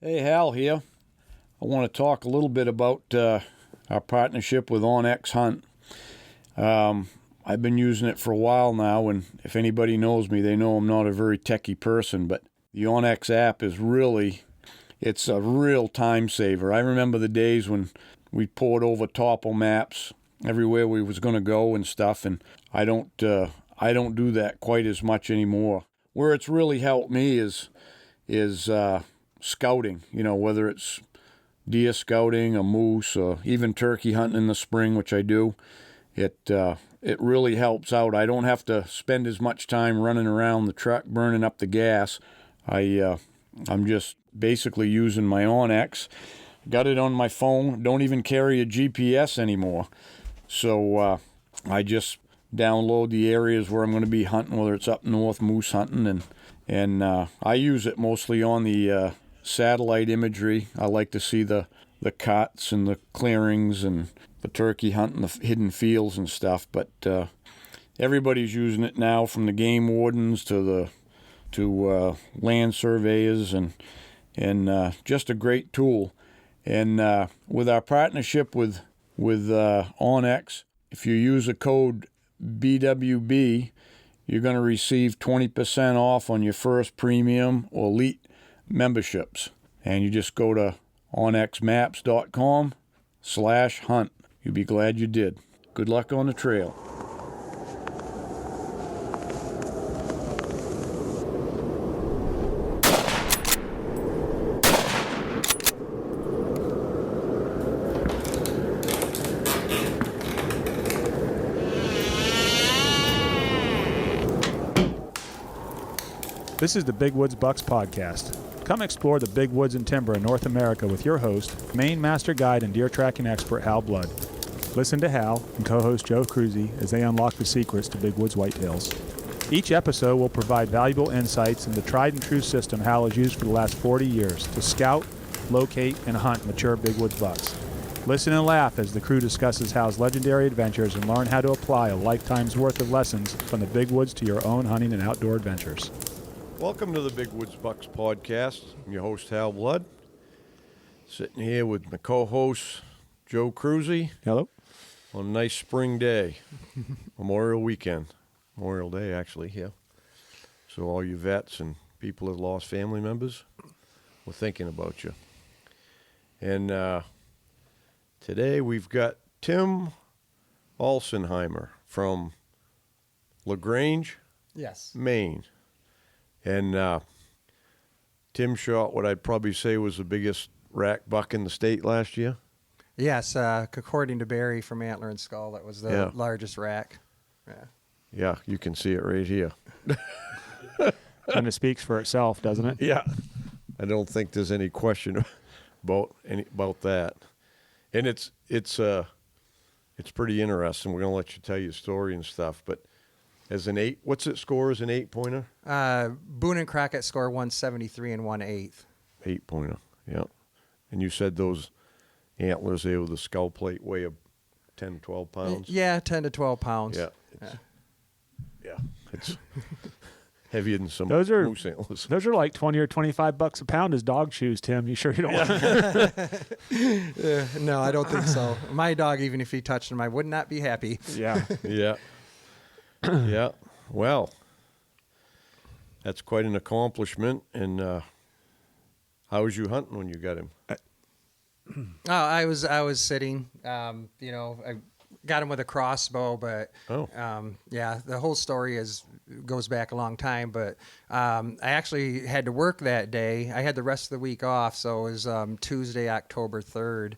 Hey, Hal here. I want to talk a little bit about our partnership with OnX Hunt. I've been using it for a while now, and if anybody knows me, they know I'm not a very techie person, but the OnX app is it's a real time saver. I remember the days when we poured over topo maps everywhere we was going to go and stuff, and I don't do that quite as much anymore. Where it's really helped me is scouting, whether it's deer scouting, a moose, or even turkey hunting in the spring, which I do. It really helps out. I don't have to spend as much time running around the truck burning up the gas. I'm just basically using my OnX. Got it on my phone. Don't even carry a GPS anymore. So I just download the areas where I'm going to be hunting, whether it's up north moose hunting, and I use it mostly on the satellite imagery. I like to see the cuts and the clearings and the turkey hunting, the hidden fields and stuff. But everybody's using it now, from the game wardens to land surveyors, and just a great tool. And with our partnership with OnX, if you use a code BWB, you're going to receive 20% off on your first premium or elite memberships. And you just go to onxmaps.com/hunt. You'll be glad you did. Good luck on the trail. This is the Big Woods Bucks podcast. Come explore the big woods and timber in North America with your host, Maine master guide and deer tracking expert Hal Blood. Listen to Hal and co-host Joe Cruzy as they unlock the secrets to big woods whitetails. Each episode will provide valuable insights in the tried and true system Hal has used for the last 40 years to scout, locate, and hunt mature big woods bucks. Listen and laugh as the crew discusses Hal's legendary adventures and learn how to apply a lifetime's worth of lessons from the big woods to your own hunting and outdoor adventures. Welcome to the Big Woods Bucks podcast. I'm your host, Hal Blood. Sitting here with my co-host, Joe Cruzy. Hello. On a nice spring day. Memorial weekend. Memorial Day, actually, yeah. So all you vets and people who have lost family members, we're thinking about you. And today we've got Tim Elsenheimer from LaGrange, Yes. Maine. And Tim shot what I'd probably say was the biggest rack buck in the state last year. Yes, according to Barry from Antler and Skull, that was the largest rack. Yeah, you can see it right here. And it speaks for itself, doesn't it? Yeah. I don't think there's any question about that. And it's pretty interesting. We're going to let you tell your story and stuff, but as an 8, what's it score as an 8-pointer? Boone and Crockett score 173 and 1/8. 8-pointer, yeah. And you said those antlers there with the skull plate weigh 10, 12 pounds? Yeah, 10 to 12 pounds. Yeah. It's heavier than some Those are moose antlers. Those are like $20 or $25 a pound as dog shoes, Tim. You sure you don't want No, I don't think so. My dog, even if he touched them, I would not be happy. Yeah. Yeah. Yeah. Well, that's quite an accomplishment. And how was you hunting when you got him? I was sitting. I got him with a crossbow, but the whole story goes back a long time. But I actually had to work that day. I had the rest of the week off, so it was Tuesday, October 3rd.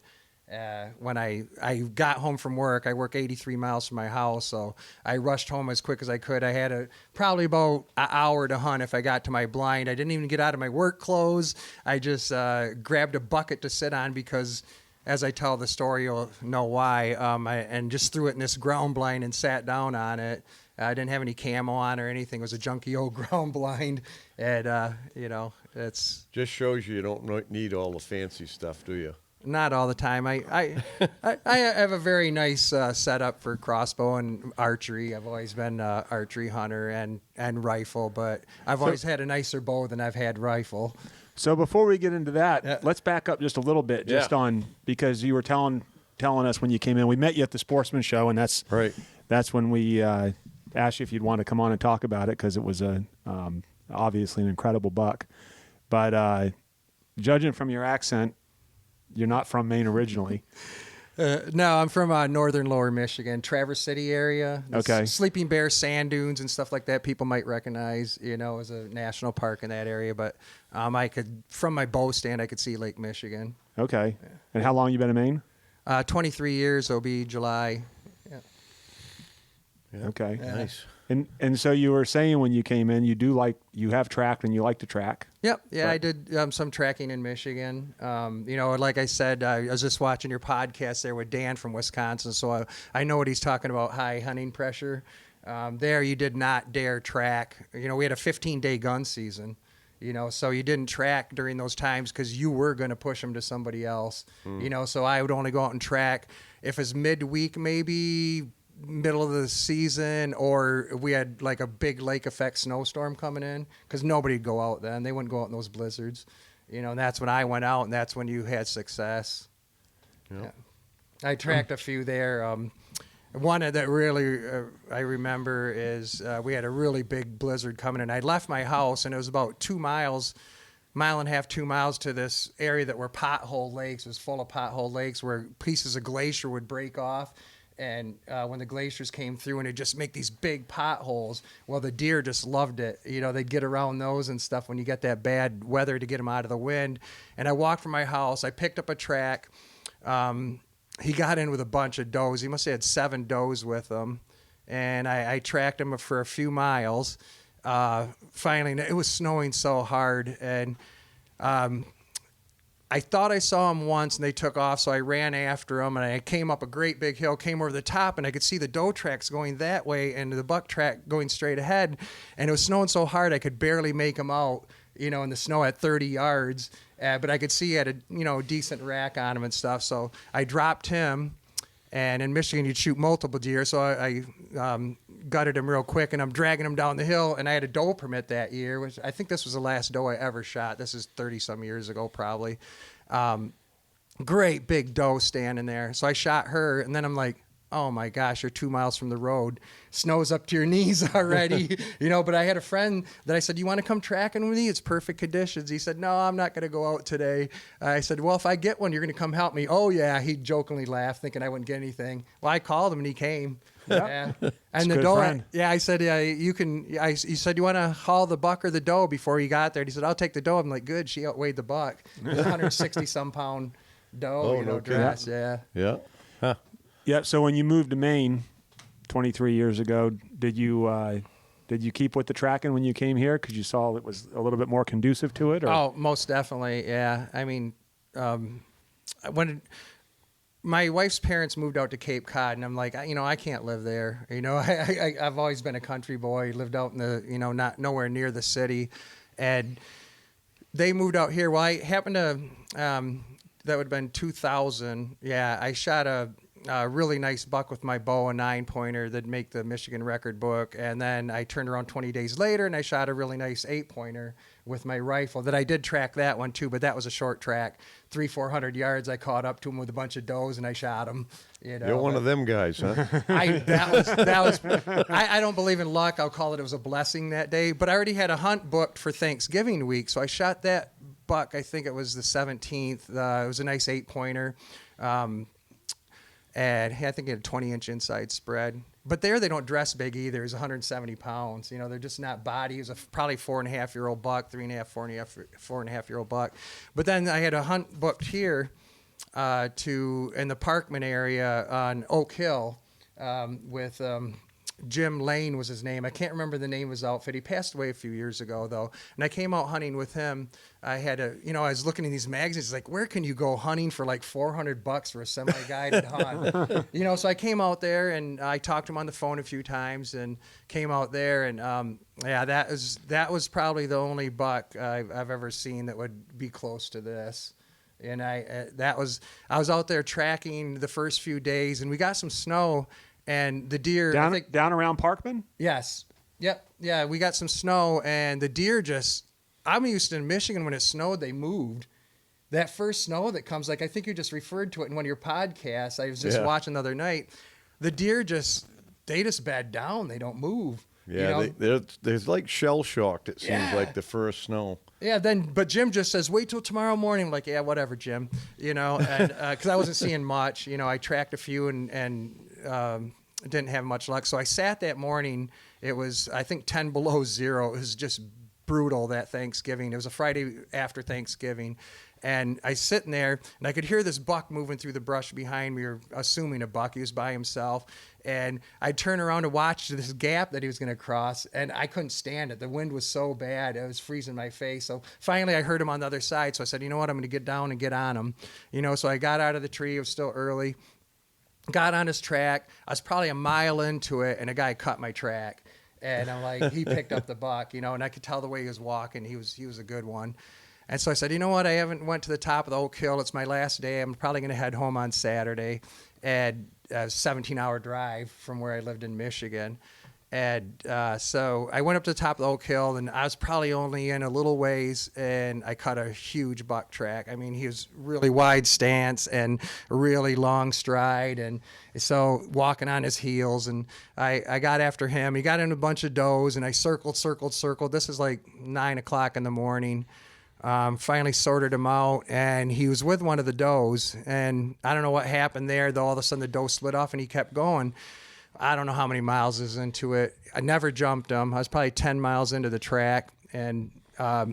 When I got home from work. I work 83 miles from my house, so I rushed home as quick as I could. I had probably about an hour to hunt if I got to my blind. I didn't even get out of my work clothes. I just grabbed a bucket to sit on because, as I tell the story, you'll know why, and just threw it in this ground blind and sat down on it. I didn't have any camo on or anything. It was a junky old ground blind, and, it's... Just shows you don't need all the fancy stuff, do you? Not all the time. I have a very nice setup for crossbow and archery. I've always been an archery hunter and rifle, but I've always had a nicer bow than I've had rifle. So before we get into that, let's back up just a little bit, because you were telling us when you came in. We met you at the Sportsman Show, and that's Right. That's when we asked you if you'd want to come on and talk about it, because it was obviously an incredible buck. But judging from your accent, you're not from Maine originally. No, I'm from northern Lower Michigan, Traverse City area. Okay. Sleeping Bear sand dunes and stuff like that people might recognize, as a national park in that area. But from my bow stand, I could see Lake Michigan. Okay. Yeah. And how long you been in Maine? 23 years, it'll be July. Yeah. Okay. Yeah. Nice. And so you were saying when you came in, you have tracked and you like to track. Yep. Yeah, Right. I did some tracking in Michigan. Like I said, I was just watching your podcast there with Dan from Wisconsin, so I know what he's talking about, high hunting pressure. There you did not dare track. We had a 15-day gun season, so you didn't track during those times because you were going to push them to somebody else. So I would only go out and track if it's midweek, maybe middle of the season, or we had like a big lake effect snowstorm coming in, because nobody'd go out then. They wouldn't go out in those blizzards, and that's when I went out, and that's when you had success. Yep. Yeah. I tracked a few there. One that really I remember is we had a really big blizzard coming in. I left my house, and it was about 2 miles, mile and a half, 2 miles to this area that were pothole lakes. It was full of pothole lakes where pieces of glacier would break off. And when the glaciers came through, and it'd just make these big potholes, well, the deer just loved it. They'd get around those and stuff when you get that bad weather to get them out of the wind. And I walked from my house. I picked up a track. He got in with a bunch of does. He must have had 7 does with him. And I tracked him for a few miles. Finally, it was snowing so hard. And I thought I saw them once, and they took off, so I ran after them, and I came up a great big hill, came over the top, and I could see the doe tracks going that way and the buck track going straight ahead, and it was snowing so hard I could barely make them out, in the snow at 30 yards, but I could see he had a decent rack on him and stuff, so I dropped him. And in Michigan, you'd shoot multiple deer, so I gutted him real quick, and I'm dragging him down the hill, and I had a doe permit that year, which I think this was the last doe I ever shot. This is 30-some years ago, probably. Great big doe standing there. So I shot her, and then I'm like, oh, my gosh, you're 2 miles from the road. Snow's up to your knees already, But I had a friend that I said, you want to come tracking with me? It's perfect conditions. He said, no, I'm not going to go out today. I said, well, if I get one, you're going to come help me. Oh, yeah. He jokingly laughed, thinking I wouldn't get anything. Well, I called him, and he came. Yeah. And the doe, I said, you can. He said, you want to haul the buck or the doe before he got there? And he said, I'll take the doe. I'm like, good. She outweighed the buck. It was a 160-some pound doe, dress. Yeah. Yeah. Huh. Yeah. So when you moved to Maine 23 years ago, did you keep with the tracking when you came here because you saw it was a little bit more conducive to it? Or? Oh, most definitely. Yeah. I mean, when my wife's parents moved out to Cape Cod, and I'm like, I can't live there. I've always been a country boy, lived out in the, not nowhere near the city, and they moved out here. Well, I happened to, that would have been 2000. Yeah, I shot a really nice buck with my bow, a 9-pointer that'd make the Michigan record book. And then I turned around 20 days later, and I shot a really nice 8-pointer with my rifle that I did track that one too, but that was a short track, 300-400 yards. I caught up to him with a bunch of does, and I shot him. You're one of them guys, huh? I don't believe in luck. I'll call it was a blessing that day. But I already had a hunt booked for Thanksgiving week, so I shot that buck. I think it was the 17th. It was a nice 8-pointer. And I think it had a 20-inch inside spread. But there they don't dress big either. He's 170 pounds. They're just not body. He was probably 4.5-year-old buck, 4.5-year-old buck. But then I had a hunt booked here in the Parkman area on Oak Hill with Jim Lane was his name. I can't remember the name of his outfit. He passed away a few years ago, though. And I came out hunting with him. I had I was looking in these magazines, like, where can you go hunting for like $400 for a semi-guided hunt? So I came out there, and I talked to him on the phone a few times, and came out there, and that was probably the only buck I've ever seen that would be close to this. And I was out there tracking the first few days, and we got some snow. And the deer down around Parkman? Yes. Yep. Yeah, we got some snow, and the deer just I'm used to in Michigan when it snowed, they moved. That first snow that comes, like I think you just referred to it in one of your podcasts. I was just watching the other night. The deer they just bed down. They don't move. Yeah, there's like shell shocked. It seems like the first snow. Yeah, but Jim just says, wait till tomorrow morning. I'm like, yeah, whatever, Jim. And because I wasn't seeing much. I tracked a few and didn't have much luck. So I sat that morning. It was, I think, 10 below zero. It was just brutal that Thanksgiving. It was a Friday after Thanksgiving. And I sitting there, and I could hear this buck moving through the brush behind me, or assuming a buck. He was by himself. And I'd turn around to watch this gap that he was going to cross, and I couldn't stand it. The wind was so bad. It was freezing my face. So finally I heard him on the other side. So I said, you know what, I'm going to get down and get on him. So I got out of the tree. It was still early. Got on his track. I was probably a mile into it, and a guy cut my track. And I'm like, he picked up the buck, and I could tell the way he was walking. He was a good one. And so I said, you know what? I haven't went to the top of the Oak Hill. It's my last day. I'm probably going to head home on Saturday. And a 17-hour drive from where I lived in Michigan. And so I went up to the top of the Oak Hill, and I was probably only in a little ways, and I cut a huge buck track. I mean, he was really wide stance and a really long stride. And so walking on his heels, and I got after him. He got in a bunch of does, and I circled. This is like 9 o'clock in the morning. Finally sorted him out, and he was with one of the does, and I don't know what happened there, though all of a sudden the doe slid off and he kept going. I don't know how many miles is into it. I never jumped him. I was probably 10 miles into the track, and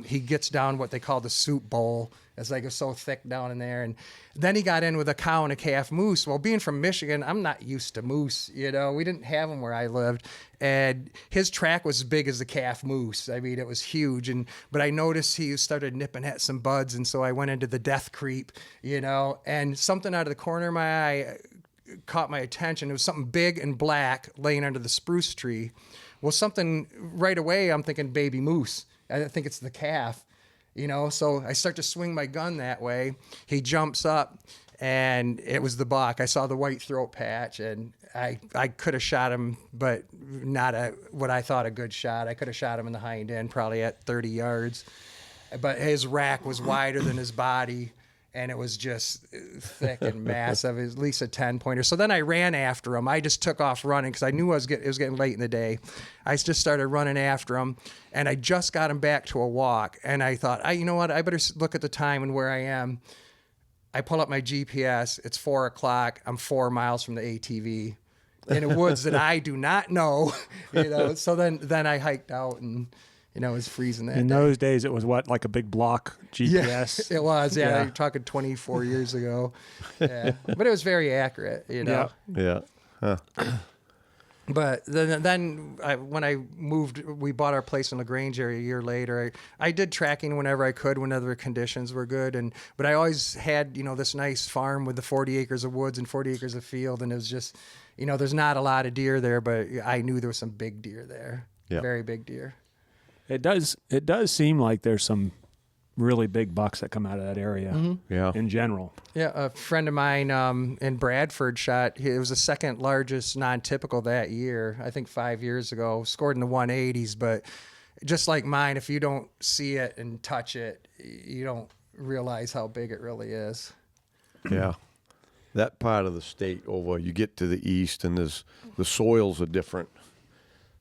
he gets down what they call the soup bowl. It's like it's so thick down in there. And then he got in with a cow and a calf moose. Well, being from Michigan, I'm not used to moose. We didn't have them where I lived. And his track was as big as the calf moose. I mean, it was huge. But I noticed he started nipping at some buds. And so I went into the death creep, and something out of the corner of my eye caught my attention. It was something big and black laying under the spruce tree. Well, something right away, I'm thinking baby moose. I think it's the calf. So I start to swing my gun that way. He jumps up, and it was the buck. I saw the white throat patch, and I could have shot him, but not what I thought a good shot. I could have shot him in the hind end, probably at 30 yards. But his rack was wider than his body, and it was just thick and massive, at least a 10-pointer. So then I ran after him. I just took off running because I knew it was getting late in the day. I just started running after him, and I just got him back to a walk. And I thought, you know what? I better look at the time and where I am. I pull up my GPS. It's 4 o'clock. I'm 4 miles from the ATV in the woods that I do not know. So then I hiked out, and it was freezing that day. In those days, it was like a big block GPS? Yeah, it was. Yeah, you're talking 24 years ago. Yeah, but it was very accurate. Yeah. Huh. But then when I moved, we bought our place in LaGrange area a year later. I did tracking whenever I could, whenever conditions were good. But I always had, this nice farm with the 40 acres of woods and 40 acres of field. And it was just, there's not a lot of deer there, but I knew there was some big deer there. Yeah. Very big deer. It does seem like there's some really big bucks that come out of that area. Mm-hmm. Yeah. In general. Yeah, a friend of mine in Bradford it was the second largest non-typical that year, I think 5 years ago, scored in the 180s, but just like mine, if you don't see it and touch it, you don't realize how big it really is. Yeah. That part of the state over, you get to the east and the soils are different.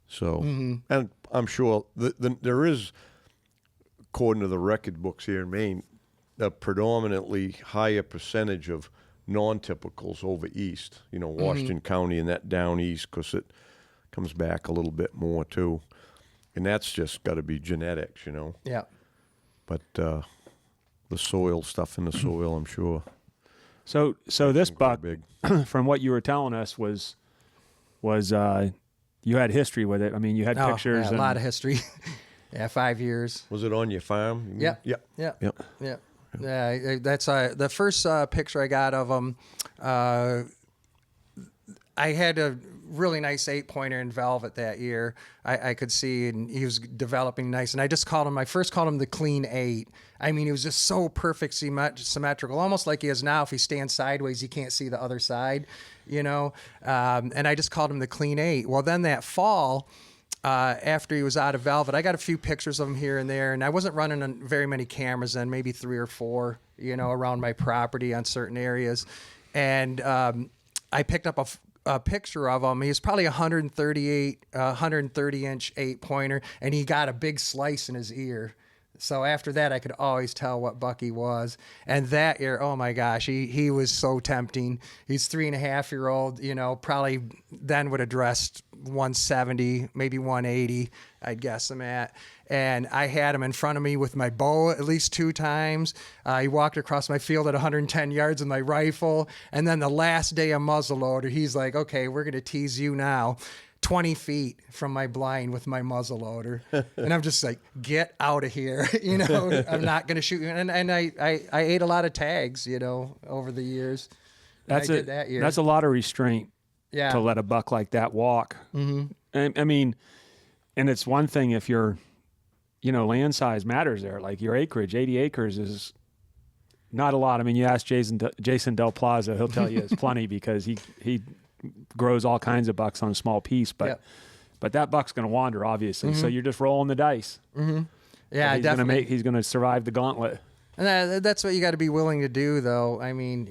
So, and I'm sure there is, according to the record books here in Maine, a predominantly higher percentage of non-typicals over east, Washington County and that down east, because it comes back a little bit more too. And that's just got to be genetics, Yeah. But the soil, stuff in the soil, I'm sure. So this buck, big. from what you were telling us, was you had history with it. I mean, you had pictures. Yeah, a lot of history. Yeah, 5 years. Was it on your farm? Yeah. Yeah. Yeah. Yeah. Yeah. That's the first picture I got of him. I had a really nice 8-pointer in velvet that year. I could see, and he was developing nice. And I first called him the clean 8. I mean, he was just so perfect symmetrical, almost like he is now. If he stands sideways, you can't see the other side, And I just called him the clean 8. Well, then that fall, after he was out of velvet. I got a few pictures of him here and there, and I wasn't running on very many cameras then, maybe 3 or 4, around my property on certain areas. And I picked up a picture of him. He was probably 130-inch 8-pointer, and he got a big slice in his ear. So after that, I could always tell what buck he was. And that year, oh my gosh, he was so tempting. He's 3.5-year-old, probably then would have dressed 170, maybe 180, I'd guess him at. And I had him in front of me with my bow at least 2 times. He walked across my field at 110 yards with my rifle. And then the last day of muzzleloader, he's like, okay, we're going to tease you now. 20 feet from my blind with my muzzleloader. And I'm just like, get out of here. I'm not going to shoot you. And I ate a lot of tags, over the years. That's that year. That's a lot of restraint Yeah. to let a buck like that walk. Mm-hmm. And, I mean, and it's one thing if your, land size matters there. Like your acreage, 80 acres is not a lot. I mean, you ask Jason Del Plaza, he'll tell you it's plenty because he grows all kinds of bucks on a small piece, but that buck's going to wander, obviously. Mm-hmm. So you're just rolling the dice. Mm-hmm. Yeah, he's definitely. He's going to survive the gauntlet. And that's what you got to be willing to do, though. I mean,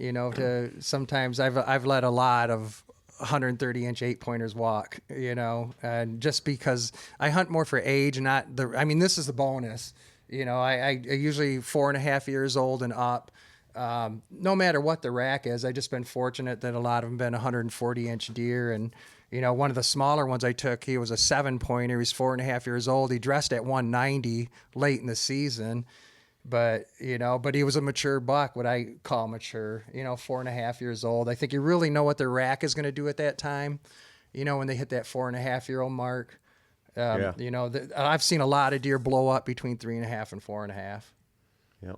sometimes I've let a lot of 130-inch 8-pointers walk, and just because I hunt more for age, not this is the bonus. I usually 4.5 years old and up. No matter what the rack is, I just been fortunate that a lot of them been 140-inch deer. And, one of the smaller ones I took, he was a 7-pointer. He's 4.5 years old. He dressed at 190 late in the season, but he was a mature buck, what I call mature, 4.5 years old. I think you really know what the rack is going to do at that time, when they hit that 4.5-year-old mark. I've seen a lot of deer blow up between 3.5 and 4.5. Yeah.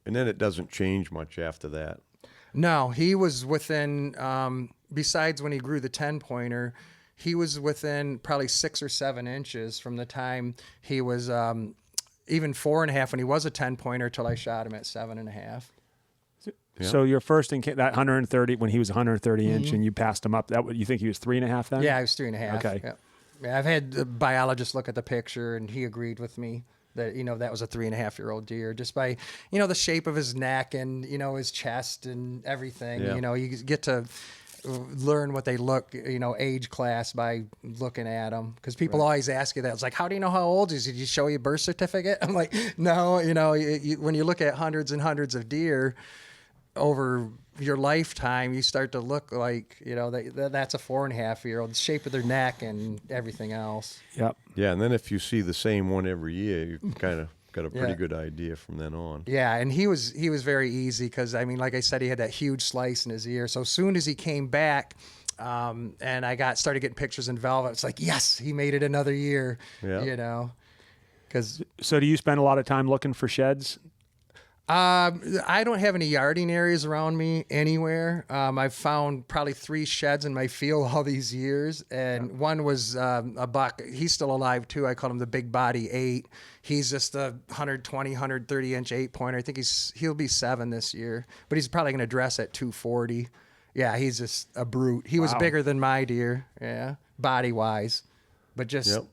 And then it doesn't change much after that. No, he was within, besides when he grew the 10-pointer, he was within probably 6 or 7 inches from the time he was even 4.5 when he was a 10-pointer till I shot him at 7.5. Yeah. So your first that 130, when he was 130-inch and you passed him up, you think he was 3.5 then? Yeah, he was 3.5. Okay. Yep. Yeah, I've had the biologist look at the picture, and he agreed with me that, that was a 3.5-year-old deer just by, the shape of his neck and, his chest and everything. Yeah. You get to learn what they look, age class by looking at them. Because people always ask you that. It's like, how do you know how old is he? Did you show you a birth certificate? I'm like, no, when you look at hundreds and hundreds of deer over your lifetime, you start to look like, that's a 4.5-year-old, shape of their neck and everything else. Yep. Yeah, and then if you see the same one every year, you kind of got a pretty good idea from then on. Yeah, and he was very easy because, like I said, he had that huge slice in his ear. So as soon as he came back, and I started getting pictures in velvet, it's like, yes, he made it another year, So do you spend a lot of time looking for sheds? I don't have any yarding areas around me anywhere. I've found probably 3 sheds in my field all these years, and one was a buck. He's still alive too. I call him the Big Body 8. He's just a 120, 130-inch 8-pointer. I think he'll be 7 this year, but he's probably going to dress at 240. Yeah, he's just a brute. He was bigger than my deer, body-wise, but just... Yep.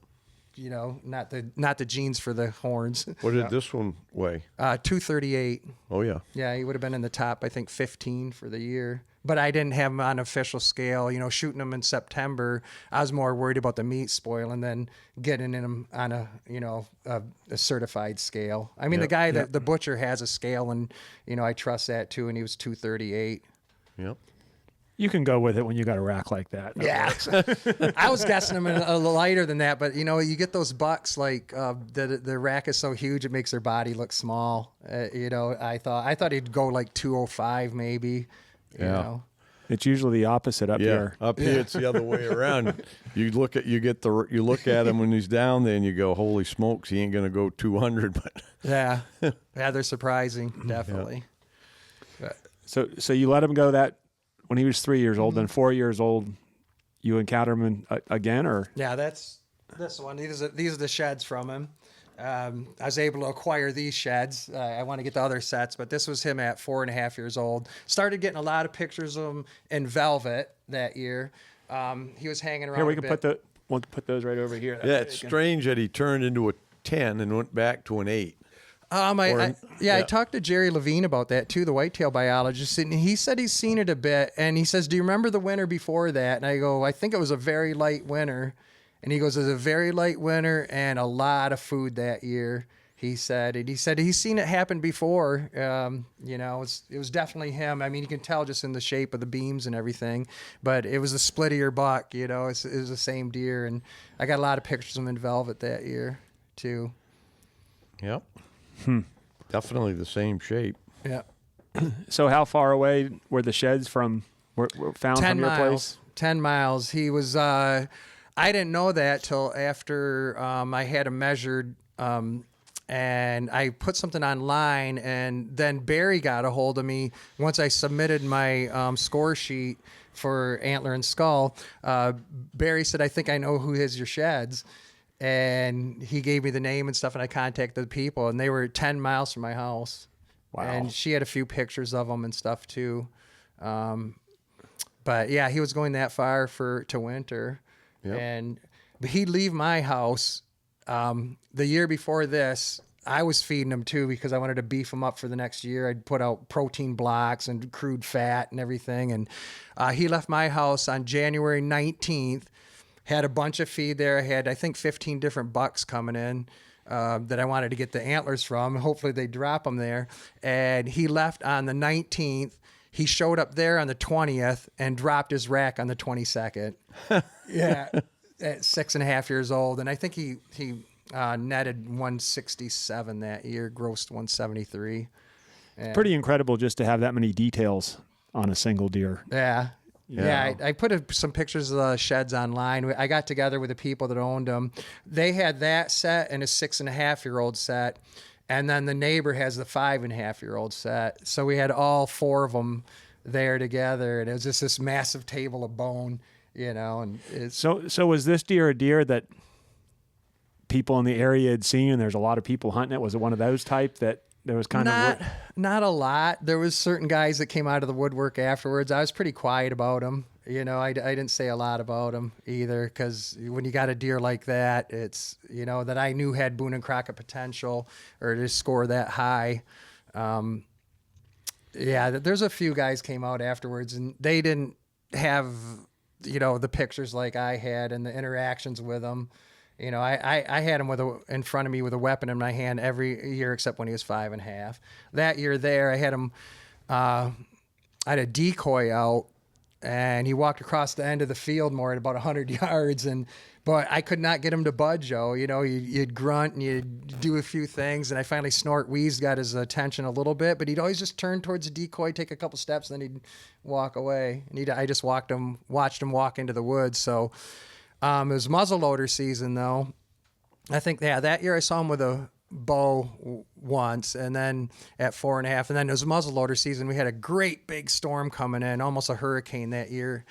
Not the genes for the horns. What did this one weigh? 238. Oh, yeah. Yeah, he would have been in the top, I think, 15 for the year. But I didn't have him on official scale. Shooting him in September, I was more worried about the meat spoiling than getting him on a certified scale. I mean, the guy, the butcher has a scale, and, I trust that too, and he was 238. Yep. You can go with it when you got a rack like that. Yeah. I was guessing them a little lighter than that, but you get those bucks like the rack is so huge it makes their body look small. I thought he'd go like 205 maybe. You know. It's usually the opposite up here. Up here it's the other way around. You look at him when he's down there and you go, holy smokes, he ain't gonna go 200. But yeah, they're surprising, definitely. Yeah. So you let him go that. When he was 3 years old, then 4 years old, you encounter him again, or? Yeah, that's this one. These are the sheds from him. I was able to acquire these sheds. I want to get the other sets, but this was him at 4.5 years old. Started getting a lot of pictures of him in velvet that year. He was hanging around. Here we a can bit. put we'll put those right over here. Yeah, it's strange that he turned into a 10 and went back to an 8. I talked to Jerry Levine about that too, the whitetail biologist, and he said he's seen it a bit. And he says, "Do you remember the winter before that?" And I go, "I think it was a very light winter." And he goes, "It was a very light winter and a lot of food that year." He said, and he said he's seen it happen before. It was definitely him. I mean, you can tell just in the shape of the beams and everything. But it was a split ear buck. It was the same deer, and I got a lot of pictures of him in velvet that year too. Yep. Definitely the same shape. Yeah. So how far away were the sheds were found 10 from your miles. place? 10 miles. He was, I didn't know that till after I had him measured, and I put something online, and then Barry got a hold of me once I submitted my score sheet for Antler and Skull. Barry said, "I think I know who has your sheds." And he gave me the name and stuff, and I contacted the people, and they were 10 miles from my house. Wow. And she had a few pictures of them and stuff too. But yeah, he was going that far to winter. Yep. But he'd leave my house. The year before this, I was feeding him too because I wanted to beef him up for the next year. I'd put out protein blocks and crude fat and everything. And he left my house on January 19th. Had a bunch of feed there. I had, I think, 15 different bucks coming in that I wanted to get the antlers from. Hopefully they drop them there. And he left on the 19th. He showed up there on the 20th and dropped his rack on the 22nd. Yeah, at 6.5 years old. And I think he netted 167 that year, grossed 173. And Pretty incredible just to have that many details on a single deer. Yeah. Yeah, I put some pictures of the sheds online. I got together with the people that owned them. They had that set and a 6.5-year-old set, and then the neighbor has the 5.5-year-old set. So we had all 4 of them there together, and it was just this massive table of bone, And So was this deer a deer that people in the area had seen, and there's a lot of people hunting it? Was it one of those type that there was kind of not a lot. There was certain guys that came out of the woodwork afterwards. I was pretty quiet about them. I didn't say a lot about them either, because when you got a deer like that, it's that I knew had Boone and Crockett potential or to score that high. There's a few guys came out afterwards, and they didn't have the pictures like I had and the interactions with them. I had him in front of me with a weapon in my hand every year except when he was 5.5. That year there, I had him. I had a decoy out, and he walked across the end of the field more at about 100 yards, but I could not get him to budge. You'd grunt and you'd do a few things, and I finally wheezed, got his attention a little bit, but he'd always just turn towards the decoy, take a couple steps, and then he'd walk away. And I just watched him walk into the woods. So. It was muzzleloader season, though. I think, that year I saw him with a bow once, and then at 4.5. And then it was muzzleloader season. We had a great big storm coming in, almost a hurricane that year.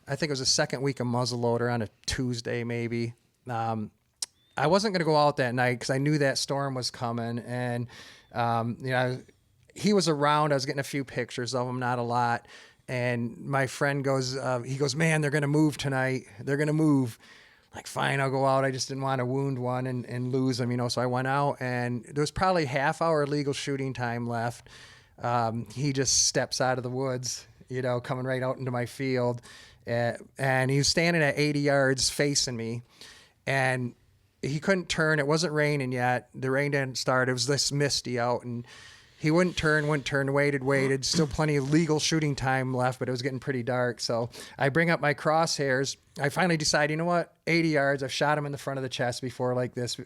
I think it was the second week of muzzleloader on a Tuesday, maybe. I wasn't going to go out that night because I knew that storm was coming. And, he was around. I was getting a few pictures of him, not a lot. And my friend goes, "Man, they're going to move tonight. They're going to move." Like, fine, I'll go out. I just didn't want to wound one and lose him, so I went out, and there was probably half-hour legal shooting time left. He just steps out of the woods, coming right out into my field. And he was standing at 80 yards facing me, and he couldn't turn. It wasn't raining yet. The rain didn't start. It was this misty out, and he wouldn't turn, waited. Still plenty of legal shooting time left, but it was getting pretty dark. So I bring up my crosshairs. I finally decide, 80 yards. I've shot him in the front of the chest before like this,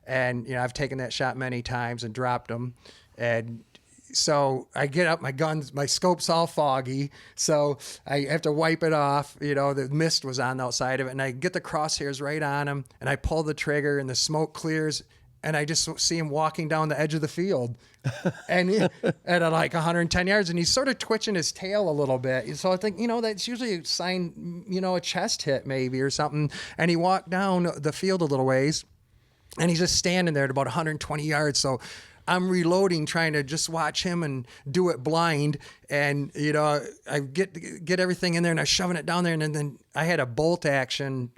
and, I've taken that shot many times and dropped him. And so I get up, my guns, my scope's all foggy. So I have to wipe it off. The mist was on the outside of it, and I get the crosshairs right on him, and I pull the trigger, and the smoke clears. And I just see him walking down the edge of the field and at like 110 yards, and he's sort of twitching his tail a little bit. So I think, that's usually a sign, a chest hit maybe or something. And he walked down the field a little ways, and he's just standing there at about 120 yards. So I'm reloading, trying to just watch him and do it blind. And, you know, I get everything in there and I'm shoving it down there. And then I had a bolt action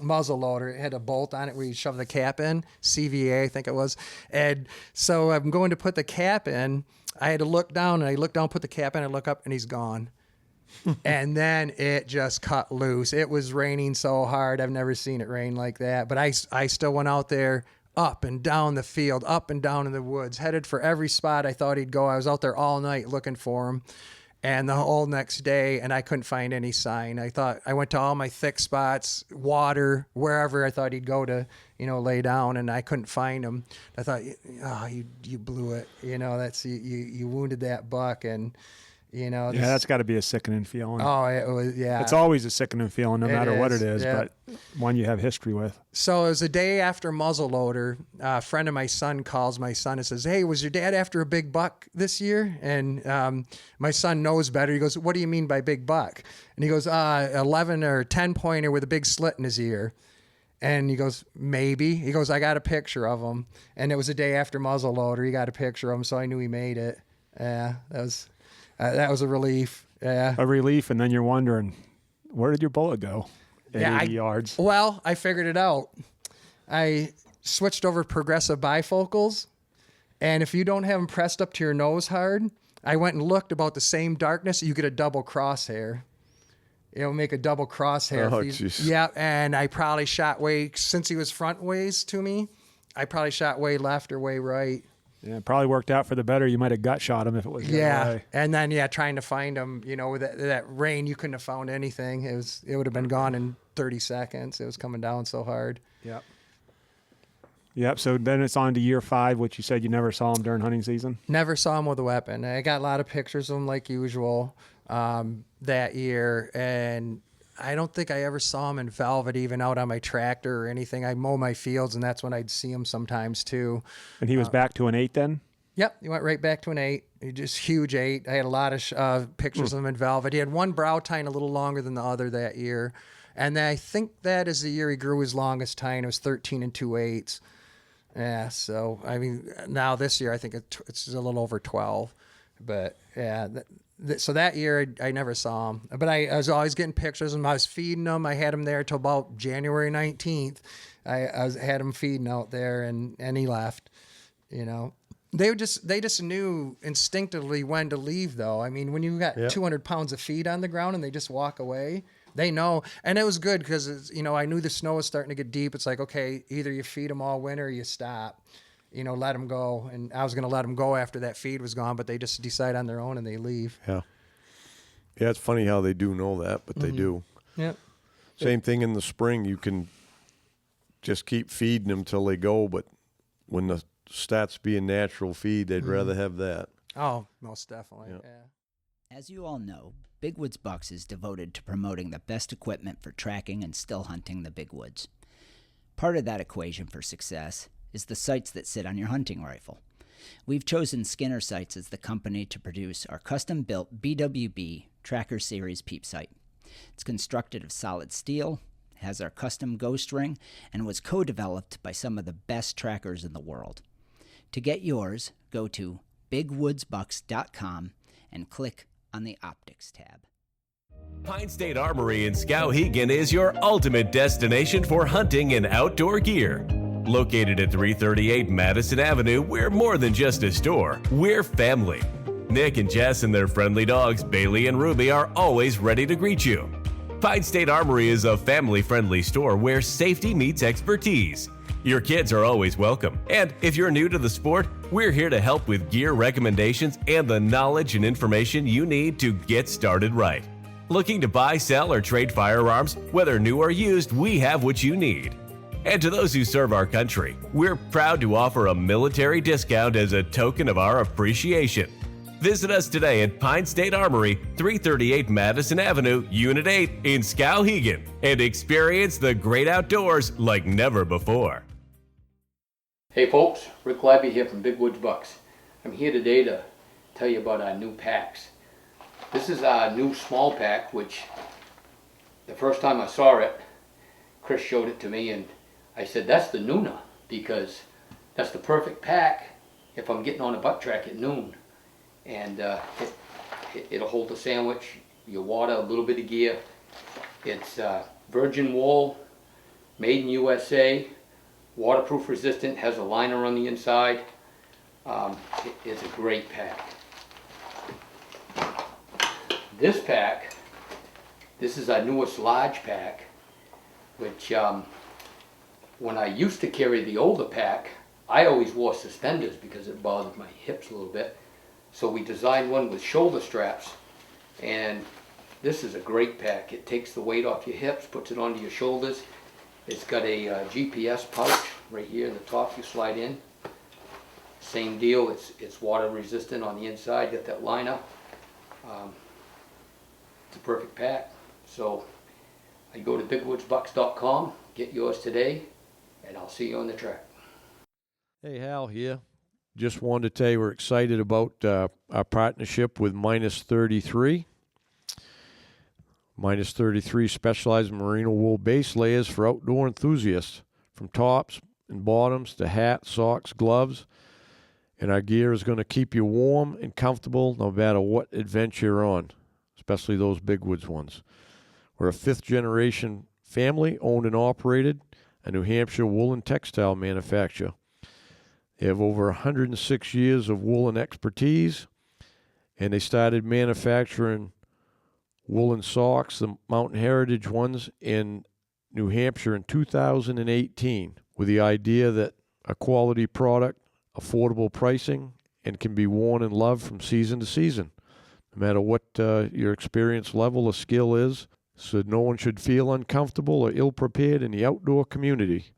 muzzle loader. It had a bolt on it where you shove the cap in, CVA, I think it was. And so I'm going to put the cap in. I had to look down, and I look down, put the cap in, I look up, and he's gone. And then it just cut loose. It was raining so hard. I've never seen it rain like that. But I still went out there up and down the field, up and down in the woods, headed for every spot I thought he'd go. I was out there all night looking for him. And the whole next day, and I couldn't find any sign. I went to all my thick spots, water, wherever I thought he'd go to, you know, lay down, and I couldn't find him. I thought, oh, you blew it. You know, you wounded that buck, and you know. Yeah, that's got to be a sickening feeling. Oh, it was, yeah. It's always a sickening feeling, no matter what it is, yeah. but one you have history with. So it was a day after muzzleloader. A friend of my son calls my son and says, "Hey, was your dad after a big buck this year?" And my son knows better. He goes, "What do you mean by big buck?" And he goes, 11 or 10 pointer with a big slit in his ear. And he goes, "Maybe." He goes, "I got a picture of him." And it was a day after muzzleloader. He got a picture of him, so I knew he made it. Yeah, that was a relief. Yeah. A relief, and then you're wondering, where did your bullet go at 80 yards? Well, I figured it out. I switched over progressive bifocals, and if you don't have them pressed up to your nose hard, I went and looked about the same darkness, you get a double crosshair. It'll make a double crosshair. Oh, jeez. Yeah, and I probably shot since he was front ways to me, I probably shot way left or way right. Yeah, it probably worked out for the better. You might have gut shot him if it was the other way. And then trying to find him, you know, with that rain, you couldn't have found anything. It would have been gone in 30 seconds. It was coming down so hard. Yep. So then it's on to year 5, which you said you never saw him during hunting season. Never saw him with a weapon. I got a lot of pictures of him like usual that year, and I don't think I ever saw him in velvet, even out on my tractor or anything. I mow my fields, and that's when I'd see him sometimes too. And he was back to an 8 then? Yep, he went right back to an 8. He just huge 8. I had a lot of pictures of him in velvet. He had one brow tine a little longer than the other that year, and I think that is the year he grew his longest tine. It was 13 2/8. Yeah, so I mean, now this year I think it's a little over 12, but yeah. So that year I never saw him, but I was always getting pictures of him. I was feeding him. I had him there till about January 19th. I had him feeding out there, and he left. You know, they just knew instinctively when to leave, though. I mean, when you got 200 pounds of feed on the ground and they just walk away, they know. And it was good because, you know, I knew the snow was starting to get deep. It's like, okay, either you feed them all winter or you stop. You know, let them go. And I was going to let them go after that feed was gone, but they just decide on their own and they leave. Yeah. Yeah, it's funny how they do know that, but they do. Yeah. Same thing in the spring. You can just keep feeding them till they go, but when the stats being natural feed, they'd rather have that. Oh, most definitely. Yeah. As you all know, Big Woods Bucks is devoted to promoting the best equipment for tracking and still hunting the big woods. Part of that equation for success is the sights that sit on your hunting rifle. We've chosen Skinner Sights as the company to produce our custom-built BWB Tracker Series peep sight. It's constructed of solid steel, has our custom ghost ring, and was co-developed by some of the best trackers in the world. To get yours, go to bigwoodsbucks.com and click on the Optics tab. Pine State Armory in Skowhegan is your ultimate destination for hunting and outdoor gear. Located at 338 Madison Avenue, we're more than just a store, we're family. Nick and Jess and their friendly dogs, Bailey and Ruby, are always ready to greet you. Pine State Armory is a family-friendly store where safety meets expertise. Your kids are always welcome, and if you're new to the sport, we're here to help with gear recommendations and the knowledge and information you need to get started right. Looking to buy, sell, or trade firearms? Whether new or used, we have what you need. And to those who serve our country, we're proud to offer a military discount as a token of our appreciation. Visit us today at Pine State Armory, 338 Madison Avenue, Unit 8 in Skowhegan, and experience the great outdoors like never before. Hey folks, Rick Labby here from Big Woods Bucks. I'm here today to tell you about our new packs. This is our new small pack, which the first time I saw it, Chris showed it to me and I said, that's the Nuna, because that's the perfect pack if I'm getting on a butt track at noon, and it'll hold the sandwich, your water, a little bit of gear. It's virgin wool, made in USA, waterproof resistant, has a liner on the inside. It's a great pack. This pack, this is our newest large pack, which when I used to carry the older pack, I always wore suspenders because it bothered my hips a little bit. So we designed one with shoulder straps, and this is a great pack. It takes the weight off your hips, puts it onto your shoulders. It's got a GPS pouch right here in the top you slide in. Same deal, it's water resistant on the inside, got that liner. It's a perfect pack. So I go to bigwoodsbucks.com, get yours today, and I'll see you on the track. Hey, Hal here. Just wanted to tell you we're excited about our partnership with Minus 33. Minus 33 specialized merino wool base layers for outdoor enthusiasts, from tops and bottoms to hats, socks, gloves. And our gear is going to keep you warm and comfortable no matter what adventure you're on, especially those big woods ones. We're a fifth-generation family, owned and operated, a New Hampshire woolen textile manufacturer. They have over 106 years of woolen expertise, and they started manufacturing woolen socks, the Mountain Heritage ones, in New Hampshire in 2018, with the idea that a quality product, affordable pricing, and can be worn and loved from season to season, no matter what your experience level or skill is, so no one should feel uncomfortable or ill-prepared in the outdoor community.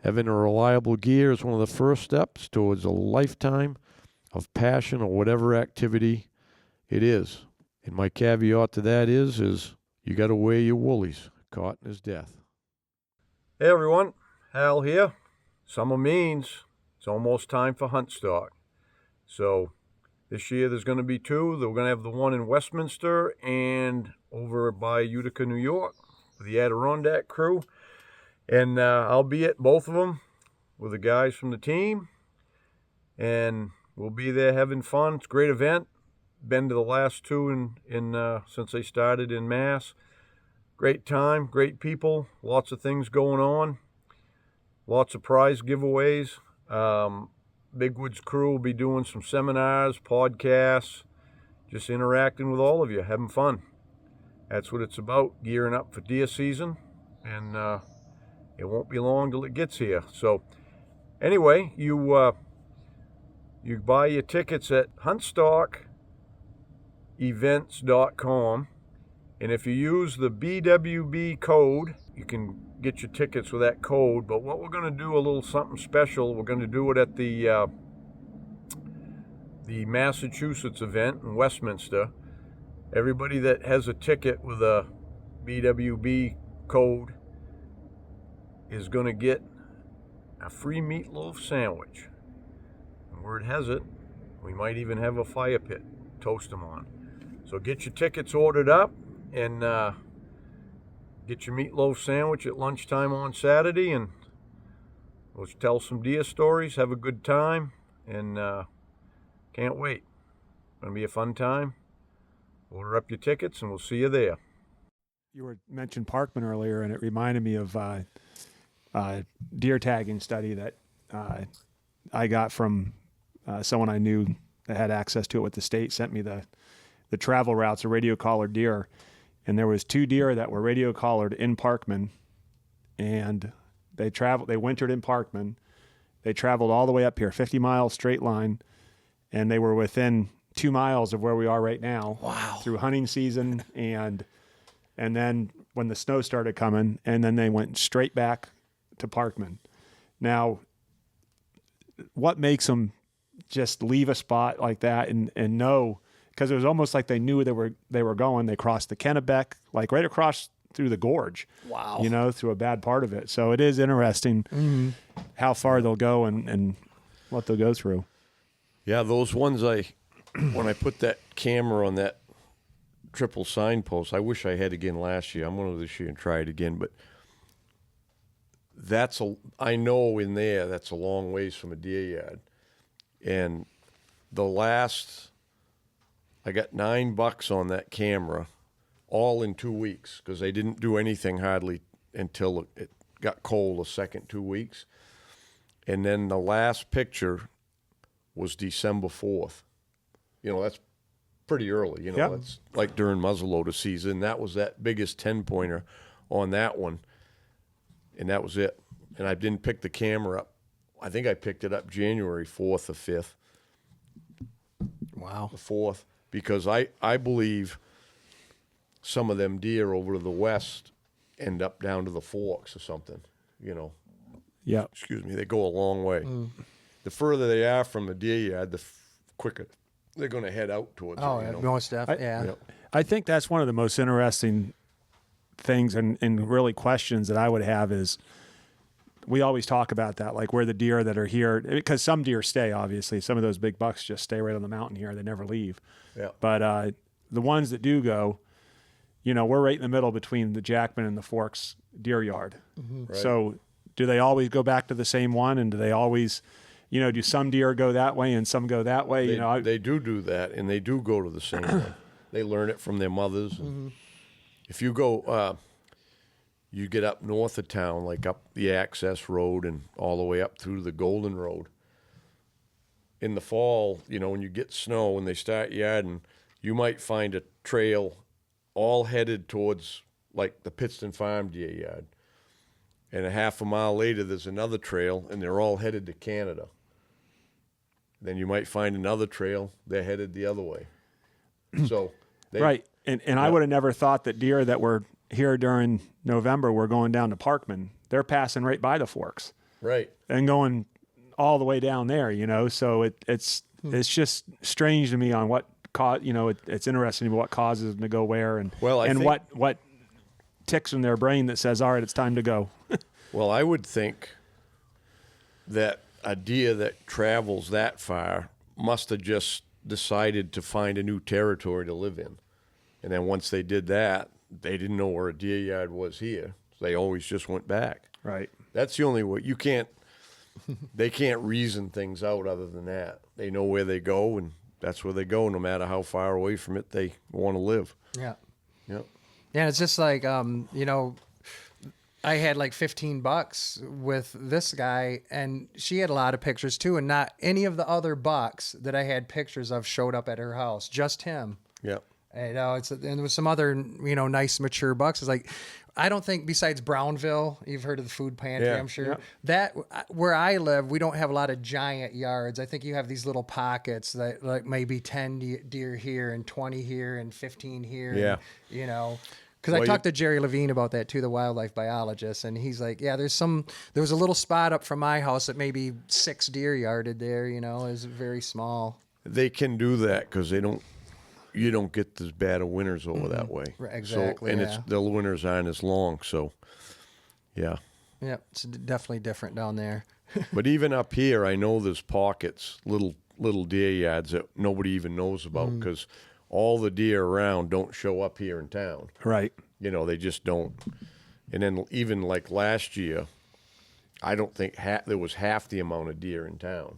Having a reliable gear is one of the first steps towards a lifetime of passion or whatever activity it is. And my caveat to that is you got to wear your woolies. Cotton is death. Hey everyone, Hal here. Summer means it's almost time for hunt stock. So this year there's going to be two. We're going to have the one in Westminster and over by Utica, New York, with the Adirondack crew. And I'll be at both of them with the guys from the team. And we'll be there having fun. It's a great event. Been to the last two since they started in Mass. Great time, great people, lots of things going on. Lots of prize giveaways. Big Woods crew will be doing some seminars, podcasts, just interacting with all of you, having fun. That's what it's about, gearing up for deer season. And it won't be long till it gets here. So anyway, you buy your tickets at huntstockevents.com, and if you use the BWB code, you can get your tickets with that code. But what we're going to do, a little something special, we're going to do it at the Massachusetts event in Westminster. Everybody that has a ticket with a BWB code is going to get a free meatloaf sandwich. And word has it, we might even have a fire pit to toast them on. So get your tickets ordered up and get your meatloaf sandwich at lunchtime on Saturday, and we'll tell some deer stories, have a good time, and can't wait. Going to be a fun time. Order up your tickets and we'll see you there. You mentioned Parkman earlier, and it reminded me of deer tagging study that I got from someone I knew that had access to it with the state, sent me the travel routes of radio collared deer. And there was 2 deer that were radio collared in Parkman, and they wintered in Parkman. They traveled all the way up here, 50 miles straight line, and they were within 2 miles of where we are right now. Wow. Through hunting season, and then when the snow started coming, and then they went straight back to Parkman. Now, what makes them just leave a spot like that and know? Because it was almost like they knew they were going. They crossed the Kennebec, like right across through the gorge. Wow. Through a bad part of it. So it is interesting how far they'll go and what they'll go through. Yeah, those ones when I put that camera on that triple signpost, I wish I had again last year. I'm going to go this year and try it again, but I know in there that's a long ways from a deer yard. And I got 9 bucks on that camera, all in 2 weeks, because they didn't do anything hardly until it got cold the second 2 weeks. And then the last picture was December 4th. That's pretty early. Yep. It's like during muzzleloader season. That was that biggest 10-pointer on that one, and that was it. And I didn't pick the camera up. I think I picked it up January 4th or 5th. Wow. The 4th, because I believe some of them deer over to the west end up down to the Forks or something, Yeah. Excuse me, they go a long way. The further they are from the deer yard, the quicker they're going to head out towards Oh, it. more stuff. Yeah. Yep. I think that's one of the most interesting things and really questions that I would have is we always talk about that, like where the deer that are here, because some deer stay, obviously. Some of those big bucks just stay right on the mountain here. They never leave. Yeah. But the ones that do go, we're right in the middle between the Jackman and the Forks deer yard. Right. So do they always go back to the same one? And do they always, do some deer go that way and some go that way? They do that, and they do go to the same one. They learn it from their mothers. And if you go, you get up north of town, like up the access road and all the way up through the Golden Road. In the fall, when you get snow and they start yarding, you might find a trail all headed towards like the Pittston Farm deer yard. And a half a mile later, there's another trail, and they're all headed to Canada. Then you might find another trail, they're headed the other way. So right. And I would have never thought that deer that were here during November were going down to Parkman. They're passing right by the Forks. Right. And going all the way down there, So it's just strange to me on what it's interesting to me what causes them to go where and what ticks in their brain that says, all right, it's time to go. Well, I would think that a deer that travels that far must have just decided to find a new territory to live in. And then once they did that, they didn't know where a deer yard was here. So they always just went back. Right. That's the only way. They can't reason things out other than that. They know where they go, and that's where they go, no matter how far away from it they want to live. Yeah. Yep. Yeah, it's just like, I had like $15 with this guy, and she had a lot of pictures too, and not any of the other bucks that I had pictures of showed up at her house, just him. Yep. And there was some other, nice mature bucks. It's like, I don't think besides Brownville, you've heard of the food pantry, Yeah. I'm sure. Yeah. That where I live, we don't have a lot of giant yards. I think you have these little pockets that like maybe 10 deer here and 20 here and 15 here. Yeah. And, because I talked to Jerry Levine about that too, the wildlife biologist, and he's like, yeah, there was a little spot up from my house that maybe 6 deer yarded there, is very small. They can do that because you don't get as bad of winters over that way. Right, exactly. So, and yeah. the winters aren't as long. So, yeah. Yeah, it's definitely different down there. But even up here, I know there's pockets, little deer yards that nobody even knows about because all the deer around don't show up here in town. Right. They just don't. And then even like last year, I don't think there was half the amount of deer in town.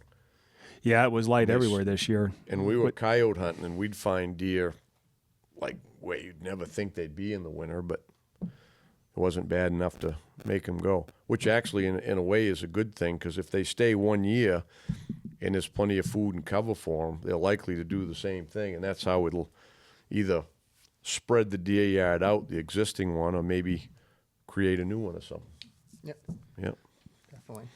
Yeah, it was light everywhere this year. And we were coyote hunting, and we'd find deer like where you'd never think they'd be in the winter, but it wasn't bad enough to make them go, which actually in a way is a good thing because if they stay 1 year and there's plenty of food and cover for them, they're likely to do the same thing, and that's how it'll either spread the deer yard out, the existing one, or maybe create a new one or something. Yep, Yep. definitely.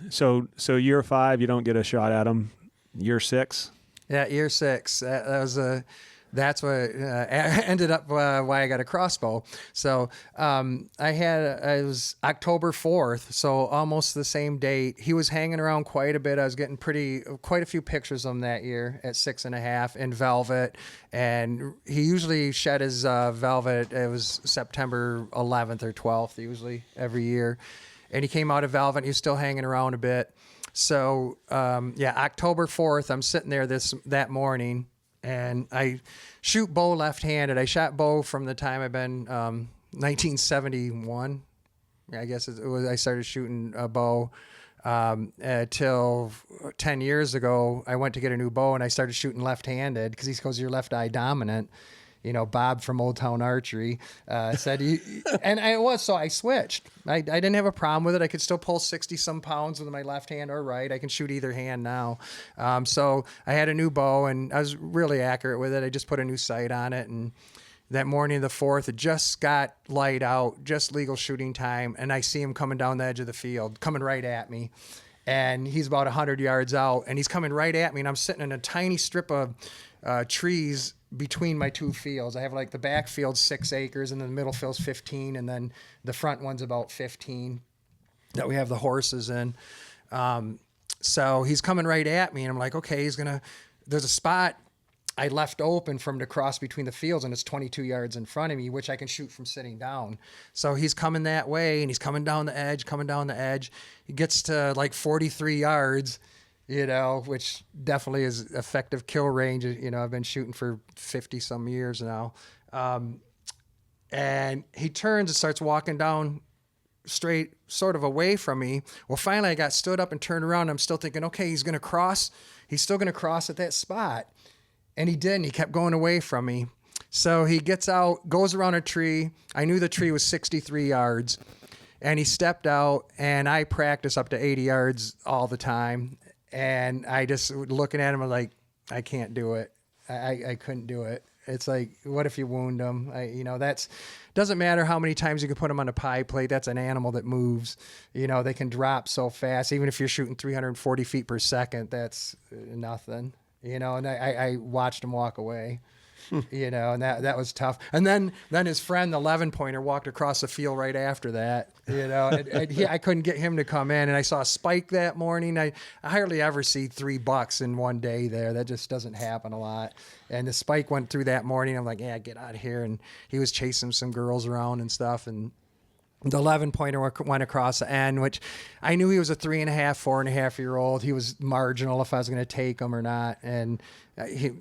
So year 5, you don't get a shot at them. Year 6? Yeah, year 6. That's what ended up why I got a crossbow. So it was October 4th, so almost the same date. He was hanging around quite a bit. I was getting quite a few pictures of him that year at 6.5 in velvet, and he usually shed his velvet. It was September 11th or 12th, usually every year, and he came out of velvet. And he was still hanging around a bit. So October 4th, I'm sitting there that morning. And I shoot bow left-handed. I shot bow from the time I've been 1971. I guess it was. I started shooting a bow Till 10 years ago, I went to get a new bow and I started shooting left-handed because he goes, "You're left eye dominant." Bob from Old Town Archery said, and I was, so I switched. I didn't have a problem with it. I could still pull 60 some pounds with my left hand or right. I can shoot either hand now. So I had a new bow and I was really accurate with it. I just put a new sight on it. And that morning of the 4th, it just got light out, just legal shooting time. And I see him coming down the edge of the field, coming right at me. And he's about 100 yards out and he's coming right at me. And I'm sitting in a tiny strip of trees between my two fields. I have like the back field's 6 acres and then the middle field's 15. And then the front one's about 15 that we have the horses in. So he's coming right at me and I'm like, okay, there's a spot I left open for him to cross between the fields and it's 22 yards in front of me, which I can shoot from sitting down. So he's coming that way and he's coming down the edge. He gets to like 43 yards, which definitely is effective kill range. I've been shooting for 50 some years now. And he turns and starts walking down straight sort of away from me. Well, finally I got stood up and turned around. I'm still thinking, okay, he's going to cross. He's still going to cross at that spot. And he didn't. He kept going away from me. So he gets out, goes around a tree. I knew the tree was 63 yards. And he stepped out, and I practice up to 80 yards all the time. And I just looking at him, I'm like, I can't do it. I couldn't do it. It's like, what if you wound him? That's doesn't matter how many times you can put him on a pie plate. That's an animal that moves. They can drop so fast. Even if you're shooting 340 feet per second, that's nothing. And I watched him walk away. And that was tough. And then his friend, the 11-pointer, walked across the field right after that. I couldn't get him to come in. And I saw a spike that morning. I hardly ever see 3 bucks in one day there. That just doesn't happen a lot. And the spike went through that morning. I'm like, yeah, get out of here. And he was chasing some girls around and stuff. And the 11-pointer went across the end, which I knew he was a 3.5, 4.5-year-old. He was marginal if I was going to take him or not. And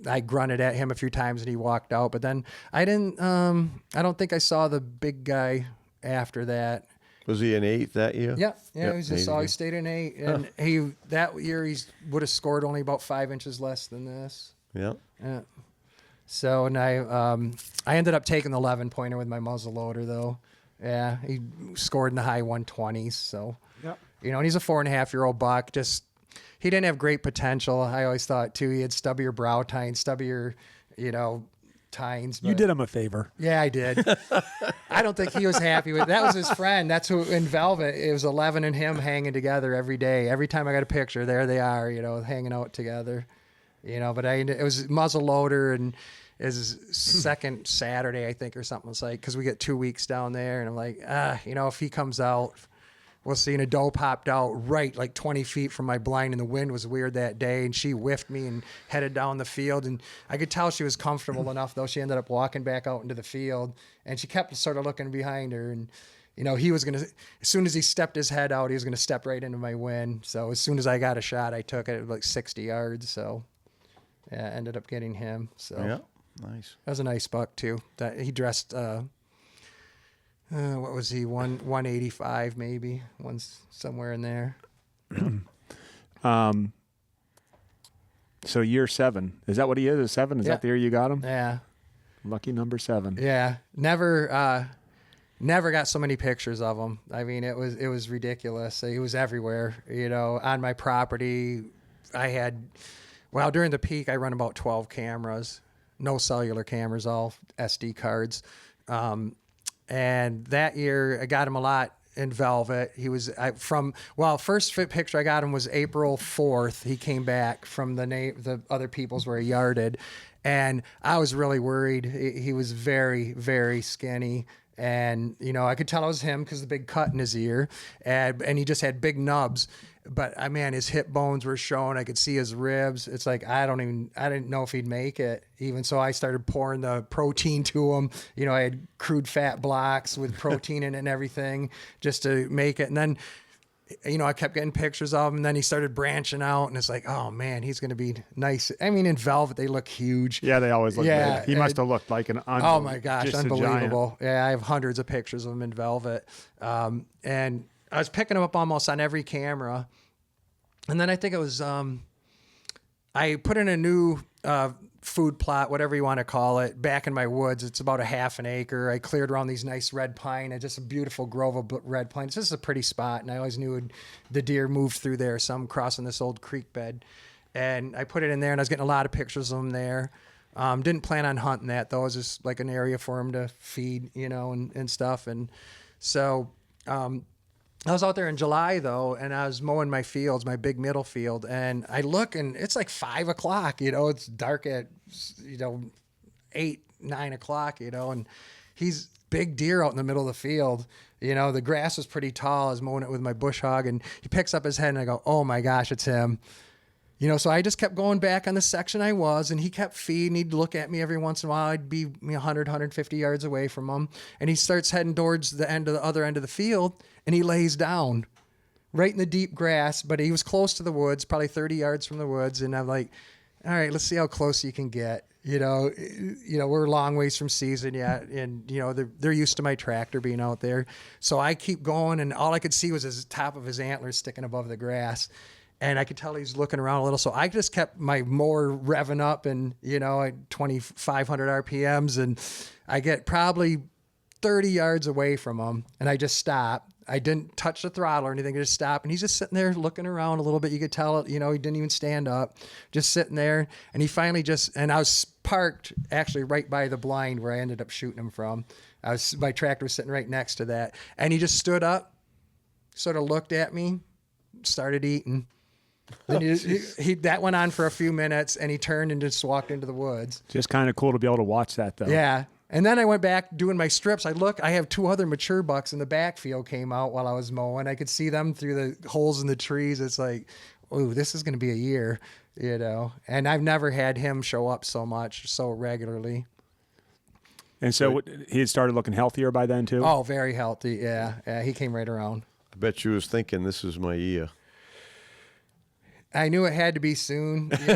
I grunted at him a few times and he walked out. But then I don't think I saw the big guy after that. Was he an 8 that year? Yeah. He was just always stayed an 8. And that year he would have scored only about 5 inches less than this. Yeah. So, and I ended up taking the 11-pointer with my muzzle loader though. Yeah, he scored in the high 120s. So, yep. And he's a 4.5-year-old buck. He didn't have great potential. I always thought too. He had stubbier brow tines, stubbier, tines. You did him a favor. Yeah, I did. I don't think he was happy with. That was his friend. That's who in Velvet. It was 11 and him hanging together every day. Every time I got a picture, there they are. Hanging out together. But it was muzzle loader and. Is second Saturday, I think, or something. It's like, because we get 2 weeks down there, and I'm like, if he comes out, we'll see. And a doe popped out right like 20 feet from my blind, and the wind was weird that day, and she whiffed me and headed down the field. And I could tell she was comfortable enough, though. She ended up walking back out into the field, and she kept sort of looking behind her. And, he was going to, as soon as he stepped his head out, he was going to step right into my wind. So as soon as I got a shot, I took it like 60 yards. So, yeah, ended up getting him. So. Yeah. Nice. That was a nice buck too. That he dressed. What was he? 185 maybe. One's somewhere in there. So year 7. Is that what he is? Is 7? Is that the year you got him? Yeah. Lucky number 7. Yeah. Never got so many pictures of him. I mean, it was ridiculous. He was everywhere. On my property, I had. Well, during the peak, I run about 12 cameras. No cellular cameras, all SD cards. And that year I got him a lot in Velvet. He was first picture I got him was April 4th. He came back from the other people's where he yarded. And I was really worried. He was very, very skinny. And, I could tell it was him because the big cut in his ear. And he just had big nubs. But his hip bones were showing. I could see his ribs. It's like, I didn't know if he'd make it. Even so, I started pouring the protein to him. I had crude fat blocks with protein in it and everything just to make it. And then, I kept getting pictures of him. And then he started branching out. And it's like, oh, man, he's going to be nice. I mean, in Velvet, they look huge. Yeah, they always look big. He must have looked like an oh, my gosh, unbelievable. Yeah, I have hundreds of pictures of him in Velvet. And I was picking him up almost on every camera. And then I think it was, I put in a new food plot, whatever you want to call it, back in my woods. It's about a half an acre. I cleared around these nice red pine, and just a beautiful grove of red pine. It's just a pretty spot, and I always knew the deer moved through there, so I'm crossing this old creek bed. And I put it in there, and I was getting a lot of pictures of them there. Didn't plan on hunting that, though. It was just like an area for them to feed, and stuff. And so I was out there in July, though, and I was mowing my fields, my big middle field, and I look, and it's like 5 o'clock, it's dark at, 8, 9 o'clock, and he's big deer out in the middle of the field. The grass was pretty tall. I was mowing it with my bush hog, and he picks up his head, and I go, oh my gosh, it's him. So I just kept going back on the section I was, and he kept feeding. He'd look at me every once in a while. I'd be 100, 150 yards away from him, and he starts heading towards the other end of the field, and he lays down right in the deep grass, but he was close to the woods, probably 30 yards from the woods, and I'm like, all right, let's see how close you can get. We're a long ways from season yet, and they're used to my tractor being out there, so I keep going, and all I could see was his top of his antlers sticking above the grass. And I could tell he's looking around a little. So I just kept my mower revving up, and, at 2,500 RPMs. And I get probably 30 yards away from him. And I just stopped. I didn't touch the throttle or anything. I just stopped. And he's just sitting there looking around a little bit. You could tell, he didn't even stand up, just sitting there. And he finally and I was parked actually right by the blind where I ended up shooting him from. My tractor was sitting right next to that. And he just stood up, sort of looked at me, started eating. Then that went on for a few minutes, and he turned and just walked into the woods. Just kind of cool to be able to watch that, though. Yeah. And then I went back doing my strips. I have 2 other mature bucks in the backfield came out while I was mowing. I could see them through the holes in the trees. It's like, ooh, this is going to be a year, And I've never had him show up so regularly. And so he had started looking healthier by then, too? Oh, very healthy, yeah. He came right around. I bet you was thinking, this is my year. I knew it had to be soon, you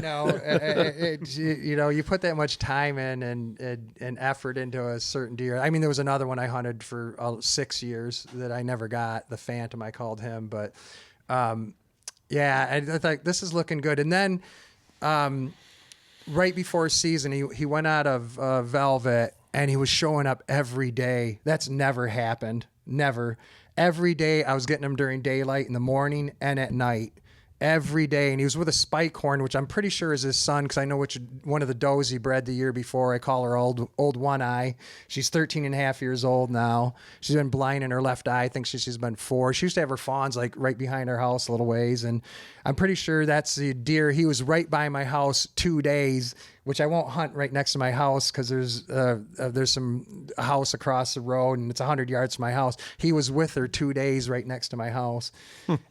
put that much time in and effort into a certain deer. I mean, there was another one I hunted for 6 years that I never got, the Phantom, I called him. But, I thought this is looking good. And then right before season, he went out of Velvet, and he was showing up every day. That's never happened. Never. Every day I was getting him during daylight in the morning and at night. Every day, and he was with a spike horn, which I'm pretty sure is his son, because I know which one of the does he bred the year before. I call her old One Eye. She's 13 and a half years old now. She's been blind in her left eye. I think she's been 4. She used to have her fawns like right behind her house a little ways, and I'm pretty sure that's the deer. He was right by my house 2 days, which I won't hunt right next to my house because there's a house across the road, and it's 100 yards from my house. He was with her 2 days right next to my house,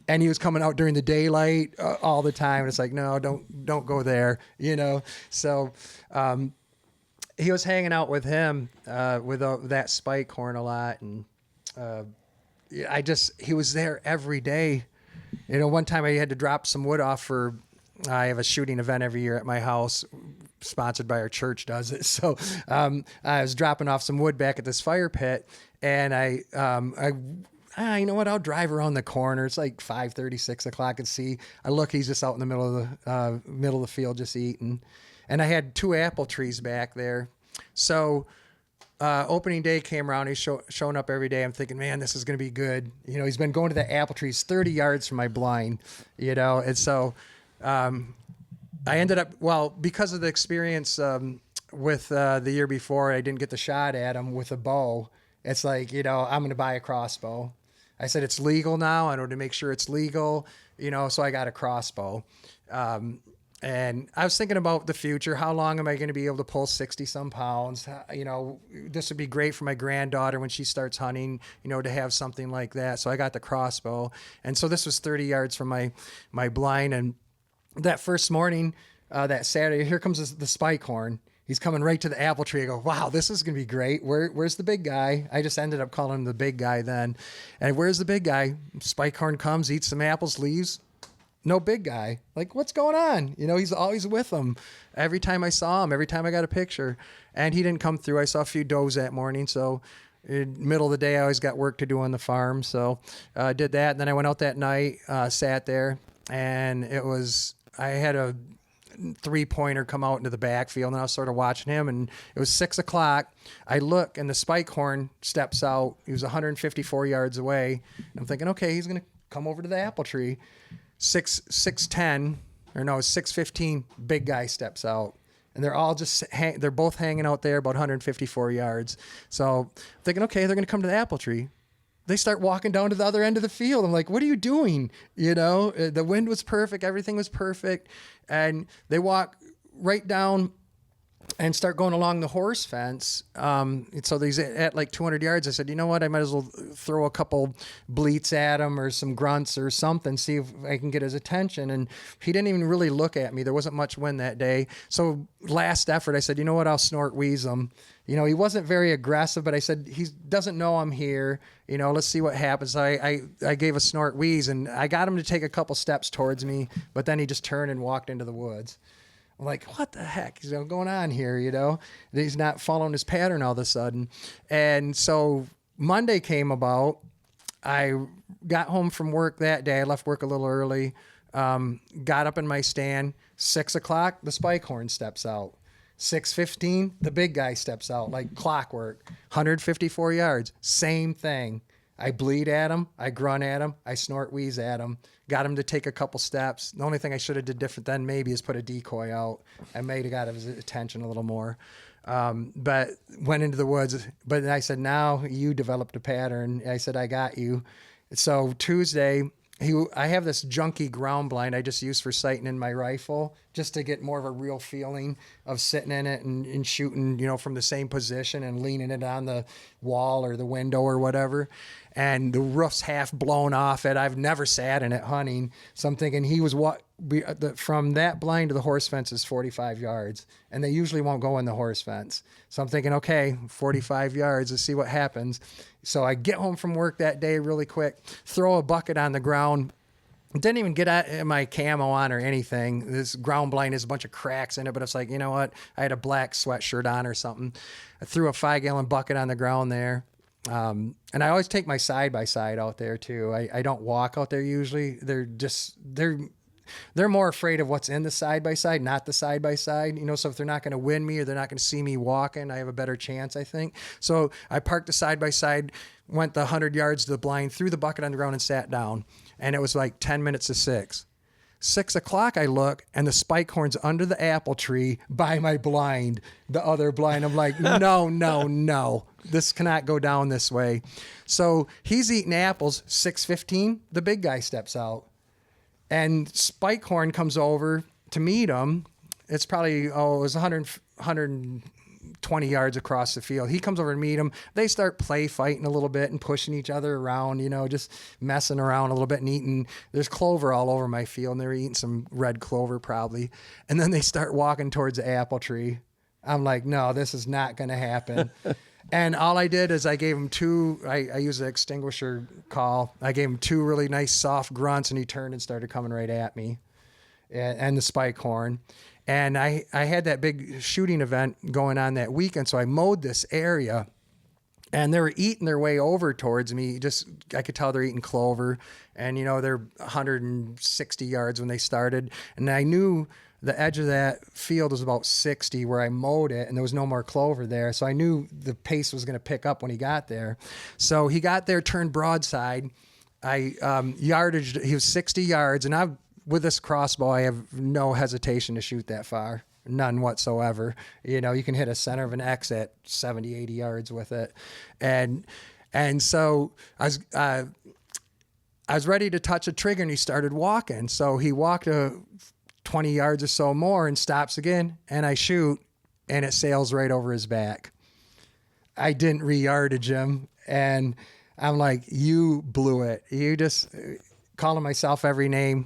and he was coming out during the daylight all the time. And it's like, no, don't go there, So he was hanging out with him with that spike horn a lot, and he was there every day. One time I had to drop some wood off for. I have a shooting event every year at my house, sponsored by our church does it. So I was dropping off some wood back at this fire pit, and you know what? I'll drive around the corner. It's like 5:30, 6 o'clock, and see. I look, he's just out in the middle of the field just eating. And I had 2 apple trees back there. So opening day came around. He's showing up every day. I'm thinking, man, this is going to be good. He's been going to the apple trees 30 yards from my blind, and so I ended up, because of the experience with the year before, I didn't get the shot at him with a bow. It's like, I'm going to buy a crossbow. I said, it's legal now. I want to make sure it's legal, so I got a crossbow. And I was thinking about the future. How long am I going to be able to pull 60-some pounds? This would be great for my granddaughter when she starts hunting, to have something like that. So I got the crossbow. And so this was 30 yards from my blind. And that first morning, that Saturday, here comes the spike horn. He's coming right to the apple tree. I go, wow, this is going to be great. Where's the big guy? I just ended up calling him the big guy then. And where's the big guy? Spike horn comes, eats some apples, leaves. No big guy. Like, what's going on? He's always with them. Every time I saw him, every time I got a picture. And he didn't come through. I saw a few does that morning. So in the middle of the day, I always got work to do on the farm. So I did that. And then I went out that night, sat there. and I had a 3-pointer come out into the backfield, and I was sort of watching him, and it was 6 o'clock. I look, and the spike horn steps out. He was 154 yards away. I'm thinking, okay, he's going to come over to the apple tree. 6:15, big guy steps out. And they're all just, they're both hanging out there about 154 yards. So I'm thinking, okay, they're going to come to the apple tree. They start walking down to the other end of the field. I'm like, what are you doing? The wind was perfect. Everything was perfect. And they walk right down and start going along the horse fence. So these at like 200 yards, I said, you know what? I might as well throw a couple bleats at him or some grunts or something, see if I can get his attention. And he didn't even really look at me. There wasn't much wind that day. So last effort, I said, you know what? I'll snort wheeze him. He wasn't very aggressive, but I said, he doesn't know I'm here. Let's see what happens. I gave a snort wheeze, and I got him to take a couple steps towards me, but then he just turned and walked into the woods. I'm like, what the heck is going on here? He's not following his pattern all of a sudden. And so Monday came about. I got home from work that day. I left work a little early, got up in my stand. 6 o'clock, the spike horn steps out. 6:15, the big guy steps out like clockwork. 154 yards, same thing. I bleed at him, I grunt at him, I snort wheeze at him. Got him to take a couple steps. The only thing I should have did different then maybe is put a decoy out. I may have got his attention a little more. But went into the woods. But I said, now you developed a pattern. I said, I got you. So Tuesday, I have this junky ground blind I just use for sighting in my rifle just to get more of a real feeling of sitting in it and shooting, from the same position and leaning it on the wall or the window or whatever. And the roof's half blown off it. I've never sat in it hunting. So I'm thinking from that blind to the horse fence is 45 yards. And they usually won't go in the horse fence. So I'm thinking, okay, 45 yards, let's see what happens. So I get home from work that day really quick, throw a bucket on the ground. Didn't even get my camo on or anything. This ground blind has a bunch of cracks in it, but it's like, you know what? I had a black sweatshirt on or something. I threw a 5-gallon bucket on the ground there. And I always take my side-by-side out there too. I don't walk out there usually. They're more afraid of what's in the side-by-side, not the side-by-side. So if they're not going to win me or they're not going to see me walking, I have a better chance, I think. So I parked the side-by-side, went the 100 yards to the blind, threw the bucket on the ground and sat down. And it was like 10 minutes to 6. 6 o'clock, I look, and the spike horn's under the apple tree by my blind, the other blind. I'm like, no. This cannot go down this way. So he's eating apples. 6:15, the big guy steps out. And spike horn comes over to meet him. It's probably, it was 120 yards across the field. He comes over to meet him. They start play fighting a little bit and pushing each other around, just messing around a little bit and eating. There's clover all over my field, and they were eating some red clover probably. And then they start walking towards the apple tree. I'm like, no, this is not going to happen. And all I did is I gave him I used an extinguisher call. I gave him 2 really nice soft grunts, and he turned and started coming right at me and the spike horn. And I had that big shooting event going on that weekend, so I mowed this area, and they were eating their way over towards me. I could tell they're eating clover, and they're 160 yards when they started, and I knew the edge of that field was about 60 where I mowed it, and there was no more clover there, so I knew the pace was going to pick up when he got there. So he got there, turned broadside. He was 60 yards, and with this crossbow, I have no hesitation to shoot that far. None whatsoever. You can hit a center of an X at 70, 80 yards with it. And so I was ready to touch a trigger, and he started walking. So he walked 20 yards or so more and stops again, and I shoot, and it sails right over his back. I didn't re-yardage him, and I'm like, you blew it. You just... calling myself every name,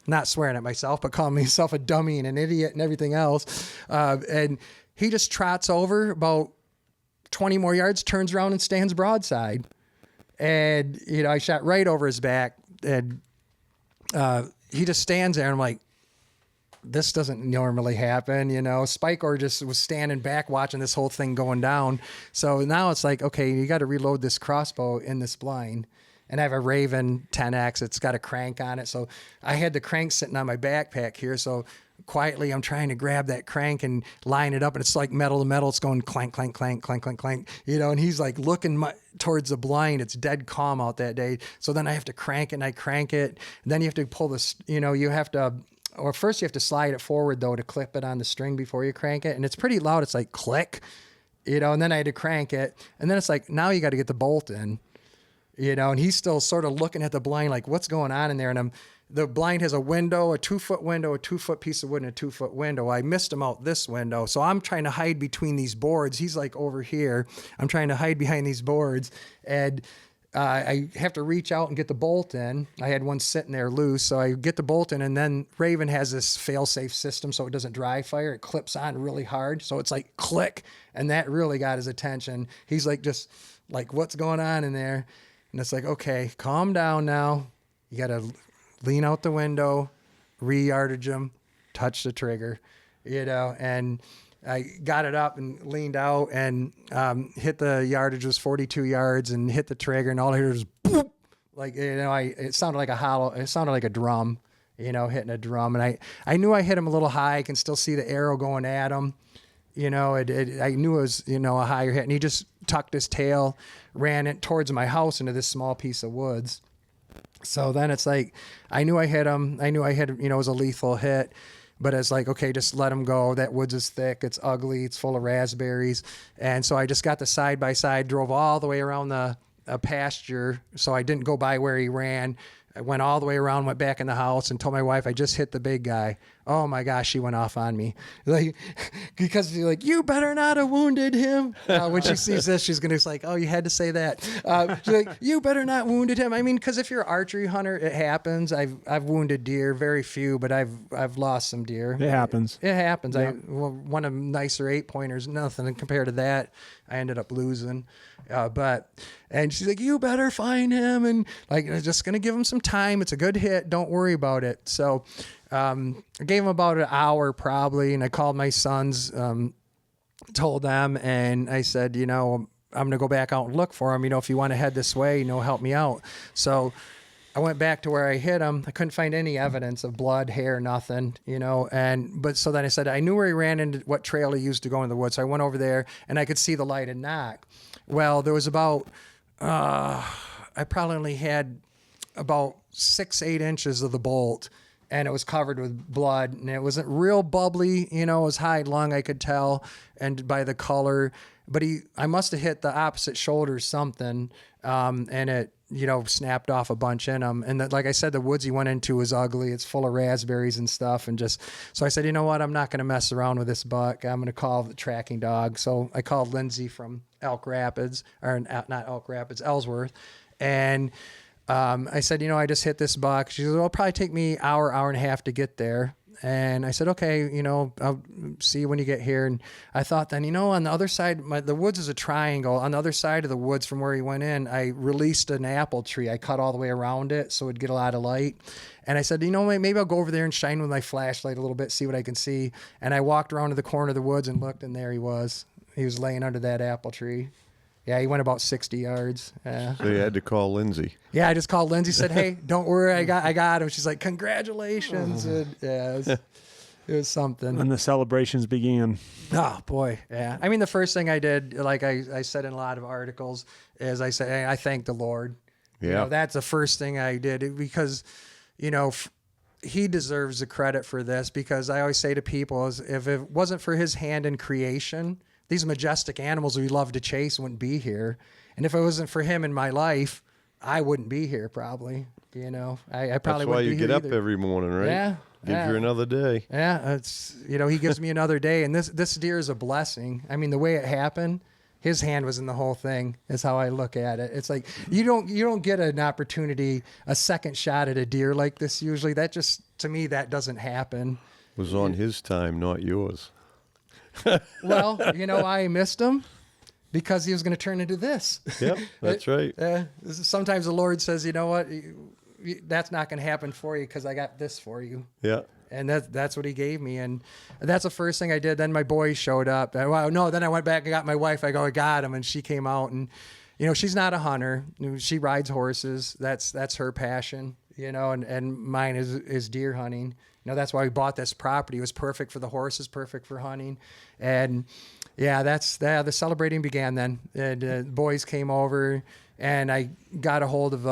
not swearing at myself, but calling myself a dummy and an idiot and everything else. And he just trots over about 20 more yards, turns around and stands broadside. And, I shot right over his back, and he just stands there, and I'm like, this doesn't normally happen, Spike or just was standing back watching this whole thing going down. So now it's like, okay, you got to reload this crossbow in this blind. and I have a Raven 10X. It's got a crank on it. So I had the crank sitting on my backpack here. So quietly, I'm trying to grab that crank and line it up, and it's like metal to metal. It's going clank, clank, clank, clank, clank, clank, and he's like looking towards the blind. It's dead calm out that day. So then I have to crank it, and I crank it. And then you have to pull this, you have to, or first you have to slide it forward though to clip it on the string before you crank it. And it's pretty loud. It's like click, and then I had to crank it. And then it's like, now you got to get the bolt in, and he's still sort of looking at the blind like, what's going on in there? And the blind has a window, a 2-foot window, a 2-foot piece of wood, and a 2-foot window. I missed him out this window. So I'm trying to hide between these boards. He's like over here. I'm trying to hide behind these boards. And I have to reach out and get the bolt in. I had one sitting there loose. So I get the bolt in, and then Raven has this fail-safe system so it doesn't dry fire. It clips on really hard. So it's like click. And that really got his attention. He's like, just like, what's going on in there? And it's like, okay, calm down now. You got to lean out the window, re-yardage him, touch the trigger, and I got it up and leaned out and hit the yardage was 42 yards and hit the trigger, and all I heard was boop, like, it sounded like a drum, hitting a drum. And I knew I hit him a little high. I can still see the arrow going at him. I knew it was, a higher hit, and he just tucked his tail, ran it towards my house into this small piece of woods. So then it's like, I knew I hit him. I knew I hit him, it was a lethal hit, but it's like, okay, just let him go. That woods is thick. It's ugly. It's full of raspberries. And so I just got the side by side, drove all the way around the pasture. So I didn't go by where he ran. I went all the way around, went back in the house, and told my wife I just hit the big guy. Oh my gosh, she went off on me, like, because she's like, you better not have wounded him. When she sees this, she's gonna be like, oh, you had to say that. She's like, you better not wounded him. I mean, because if you're an archery hunter, it happens. I've wounded deer, very few, but I've lost some deer. It happens. It happens. Yeah. One of them nicer 8-pointers, nothing. And compared to that, I ended up losing. And she's like, you better find him. And like, I'm just going to give him some time. It's a good hit. Don't worry about it. So, I gave him about an hour probably. And I called my sons, told them, and I said, I'm going to go back out and look for him. If you want to head this way, help me out. So I went back to where I hit him. I couldn't find any evidence of blood, hair, nothing, but so then I said, I knew where he ran into, what trail he used to go in the woods. So I went over there and I could see the lighted knock. Well, there was about, I probably only had about 6-8 inches of the bolt, and it was covered with blood, and it wasn't real bubbly, it was high lung, I could tell, and by the color, but I must have hit the opposite shoulder or something, and it, snapped off a bunch in him. And like I said, the woods he went into was ugly. It's full of raspberries and stuff. And so I said, you know what? I'm not going to mess around with this buck. I'm going to call the tracking dog. So I called Lindsay from Elk Rapids, or not Elk Rapids, Ellsworth. And I said, I just hit this buck. She said, well, it'll probably take me hour and a half to get there. And I said, okay, I'll see you when you get here. And I thought then, on the other side, the woods is a triangle. On the other side of the woods from where he went in, I released an apple tree. I cut all the way around it so it'd get a lot of light. And I said, maybe I'll go over there and shine with my flashlight a little bit, see what I can see. And I walked around to the corner of the woods and looked, and there he was. He was laying under that apple tree. Yeah, he went about 60 yards. Yeah. So you had to call Lindsay. Yeah, I just called Lindsay, said, hey, don't worry, I got him. She's like, congratulations. And, it was something. And the celebrations began. Oh, boy, yeah. I mean, the first thing I did, like I said in a lot of articles, is I said, hey, I thank the Lord. Yeah. That's the first thing I did, because, he deserves the credit for this, because I always say to people, is if it wasn't for his hand in creation, these majestic animals we love to chase wouldn't be here. And if it wasn't for him in my life, I wouldn't be here probably. I probably That's wouldn't why be here you get up either. every morning, right? Yeah. Gives you another day. Yeah. It's, he gives me another day. And this deer is a blessing. I mean, the way it happened, his hand was in the whole thing is how I look at it. It's like, you don't get an opportunity, a second shot at a deer like this usually. That just, to me, that doesn't happen. It was on his time, not yours. Well, I missed him because he was going to turn into this. Yep, that's right. Sometimes the Lord says, you know what, that's not going to happen for you because I got this for you. Yeah. And that's what he gave me. And that's the first thing I did. Then my boys showed up. Then I went back and got my wife. I got him, and she came out, and she's not a hunter. She rides horses. That's her passion, and mine is deer hunting. That's why we bought this property. It was perfect for the horses, perfect for hunting. And yeah, the celebrating began then. And the boys came over, and I got a hold of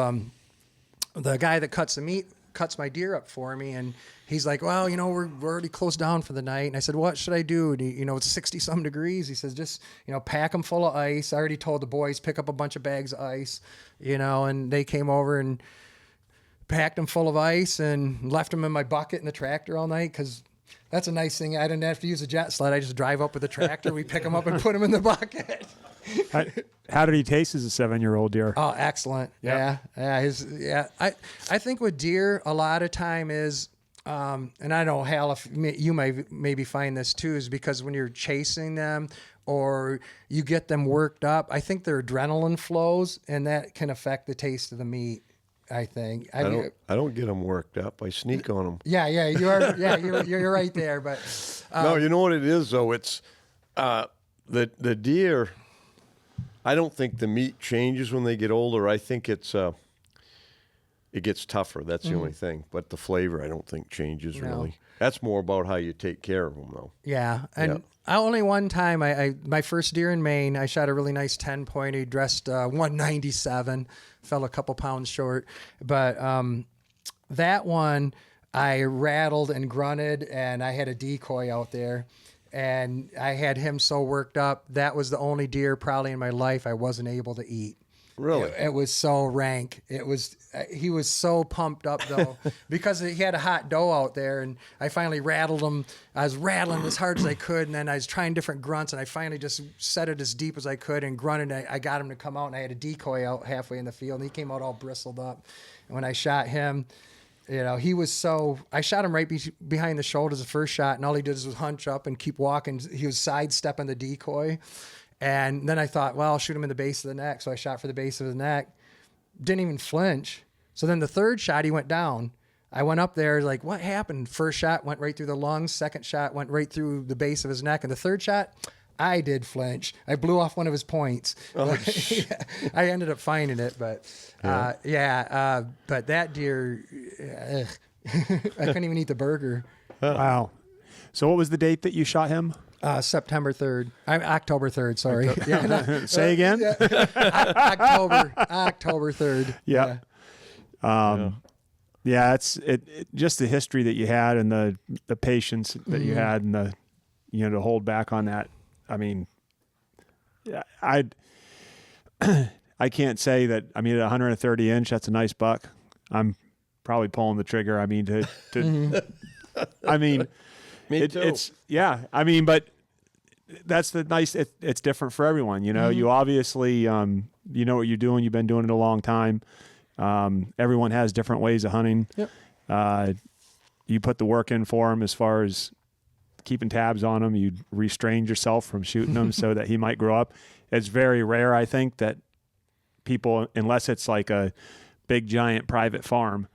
the guy that cuts my deer up for me. And he's like, well, we're already closed down for the night. And I said, what should I do? And it's 60 some degrees. He says, just, pack them full of ice. I already told the boys, pick up a bunch of bags of ice, and they came over and packed them full of ice and left them in my bucket in the tractor all night. Cause that's a nice thing. I didn't have to use a jet sled. I just drive up with the tractor. We pick them up and put them in the bucket. How did he taste as a 7-year-old deer? Oh, excellent. Yeah. I think with deer, a lot of time is, and I know, Hal, if you maybe find this too, is because when you're chasing them or you get them worked up, I think their adrenaline flows, and that can affect the taste of the meat. I think I don't get them worked up. I sneak on them. Yeah, you are. Yeah, you're right there. But no, you know what it is though. It's the deer. I don't think the meat changes when they get older. I think it gets tougher. That's the only thing. But the flavor, I don't think changes really. That's more about how you take care of them, though. Yeah, and only one time, my first deer in Maine, I shot a really nice 10-point. He dressed 197, fell a couple pounds short. But that one, I rattled and grunted, and I had a decoy out there. And I had him so worked up. That was the only deer probably in my life I wasn't able to eat. Really? It was so rank. He was so pumped up though, because he had a hot doe out there, and I finally rattled him. I was rattling as hard as I could, and then I was trying different grunts, and I finally just set it as deep as I could and grunted. I got him to come out, and I had a decoy out halfway in the field, and he came out all bristled up. And when I shot him, he was I shot him right behind the shoulders the first shot, and all he did was hunch up and keep walking. He was sidestepping the decoy. And then I thought, well, I'll shoot him in the base of the neck. So I shot for the base of the neck. Didn't even flinch. So then the third shot, he went down. I went up there, like, what happened? First shot went right through the lungs. Second shot went right through the base of his neck. And the third shot, I did flinch. I blew off one of his points. Oh, I ended up finding it. But, but that deer, I couldn't even eat the burger. Wow. So what was the date that you shot him? September 3rd. October 3rd, sorry. Say again? October 3rd. Yeah. It's just the history that you had and the patience that you had and the, to hold back on that. I mean, I can't say that, at 130 inch, that's a nice buck. I'm probably pulling the trigger. Me too. It's but that's the nice. It's different for everyone. You obviously you know what you're doing. You've been doing it a long time. Everyone has different ways of hunting. Yep. You put the work in for him as far as keeping tabs on him. You restrained yourself from shooting him so that he might grow up. It's very rare, I think, that people, unless it's like a big giant private farm,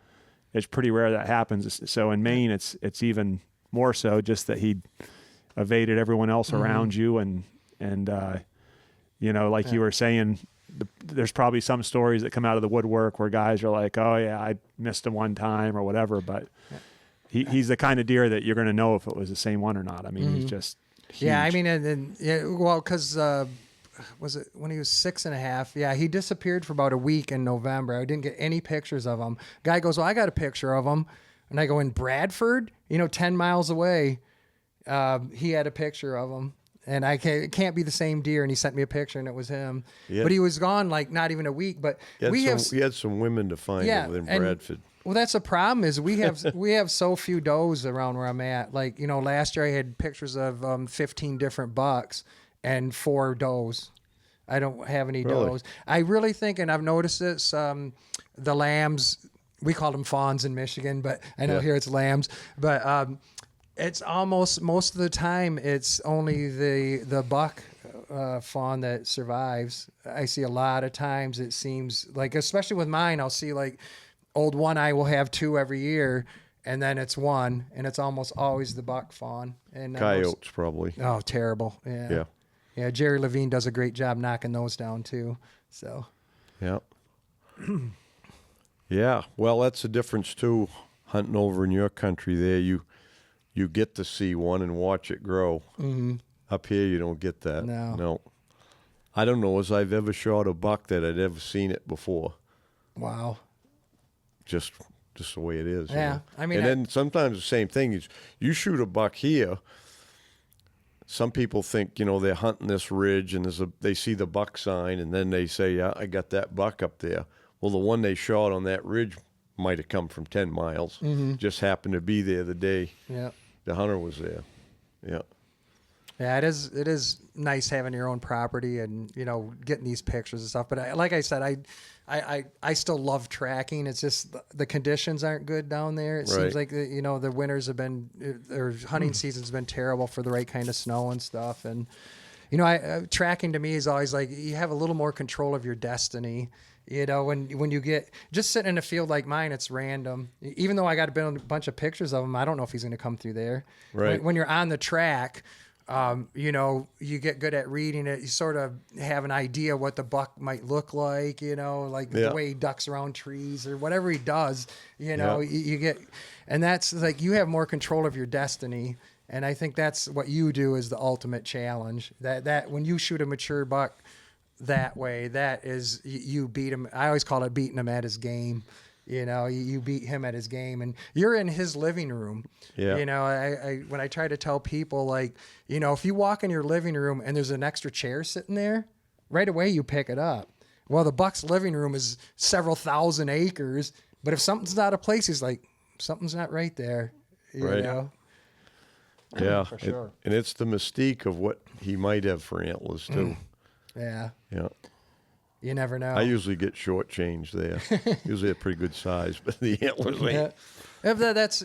it's pretty rare that happens. So in Maine, it's even more so, just that he evaded everyone else around you, and like you were saying, there's probably some stories that come out of the woodwork where guys are like, oh yeah, I missed him one time or whatever, but he's the kind of deer that you're going to know if it was the same one or not. He's just huge. Because was it when he was 6.5? Yeah, he disappeared for about a week in November. I didn't get any pictures of him. Guy goes, well, I got a picture of him. And I go, in Bradford, 10 miles away, he had a picture of him. And it can't be the same deer. And he sent me a picture, and it was him. Yeah. But he was gone like not even a week. But he had some women to find him in Bradford. Well, that's the problem is we have so few does around where I'm at. Like, last year I had pictures of 15 different bucks and 4 does. I don't have any does. I really think, and I've noticed this, the lambs, we call them fawns in Michigan, but I know here it's lambs. But it's almost, most of the time, it's only the buck fawn that survives. I see a lot of times, it seems like, especially with mine, I'll see like old one eye will have 2 every year, and then it's 1, and it's almost always the buck fawn. And coyotes probably. Oh, terrible. Yeah. Yeah, Jerry Levine does a great job knocking those down too. So. Yeah. Yeah. Well, that's the difference too. Hunting over in your country, there you get to see one and watch it grow. Mm-hmm. Up here, you don't get that. No. I don't know as I've ever shot a buck that I'd ever seen it before. Wow. Just the way it is. Yeah. You know? I mean, and then sometimes the same thing is you shoot a buck here. Some people think, they're hunting this ridge and they see the buck sign and then they say, yeah, I got that buck up there. Well, the one they shot on that ridge might have come from 10 miles. Mm-hmm. Just happened to be there the day the hunter was there. Yeah. Yeah, it is nice having your own property and, getting these pictures and stuff. But like I said, I still love tracking. It's just the conditions aren't good down there. It seems like, the winters have been, or hunting season's been terrible for the right kind of snow and stuff. And, tracking to me is always like you have a little more control of your destiny. When you get just sitting in a field like mine, it's random. Even though I got a bunch of pictures of him, I don't know if he's going to come through there. Right. When you're on the track, you get good at reading it. You sort of have an idea what the buck might look like, the way he ducks around trees or whatever he does, you get, and that's like, you have more control of your destiny. And I think that's what you do is the ultimate challenge that when you shoot a mature buck that way, that is, you beat him. I always call it beating him at his game. You beat him at his game and you're in his living room. Yeah. When I try to tell people, like, if you walk in your living room and there's an extra chair sitting there, right away you pick it up. Well, the buck's living room is several thousand acres, but if something's out of place, he's like, something's not right there. You know? Yeah. For sure. And it's the mystique of what he might have for antlers too. Yeah. Yeah. You never know. I usually get shortchanged there. Usually a pretty good size, but the antlers ain't. If that's,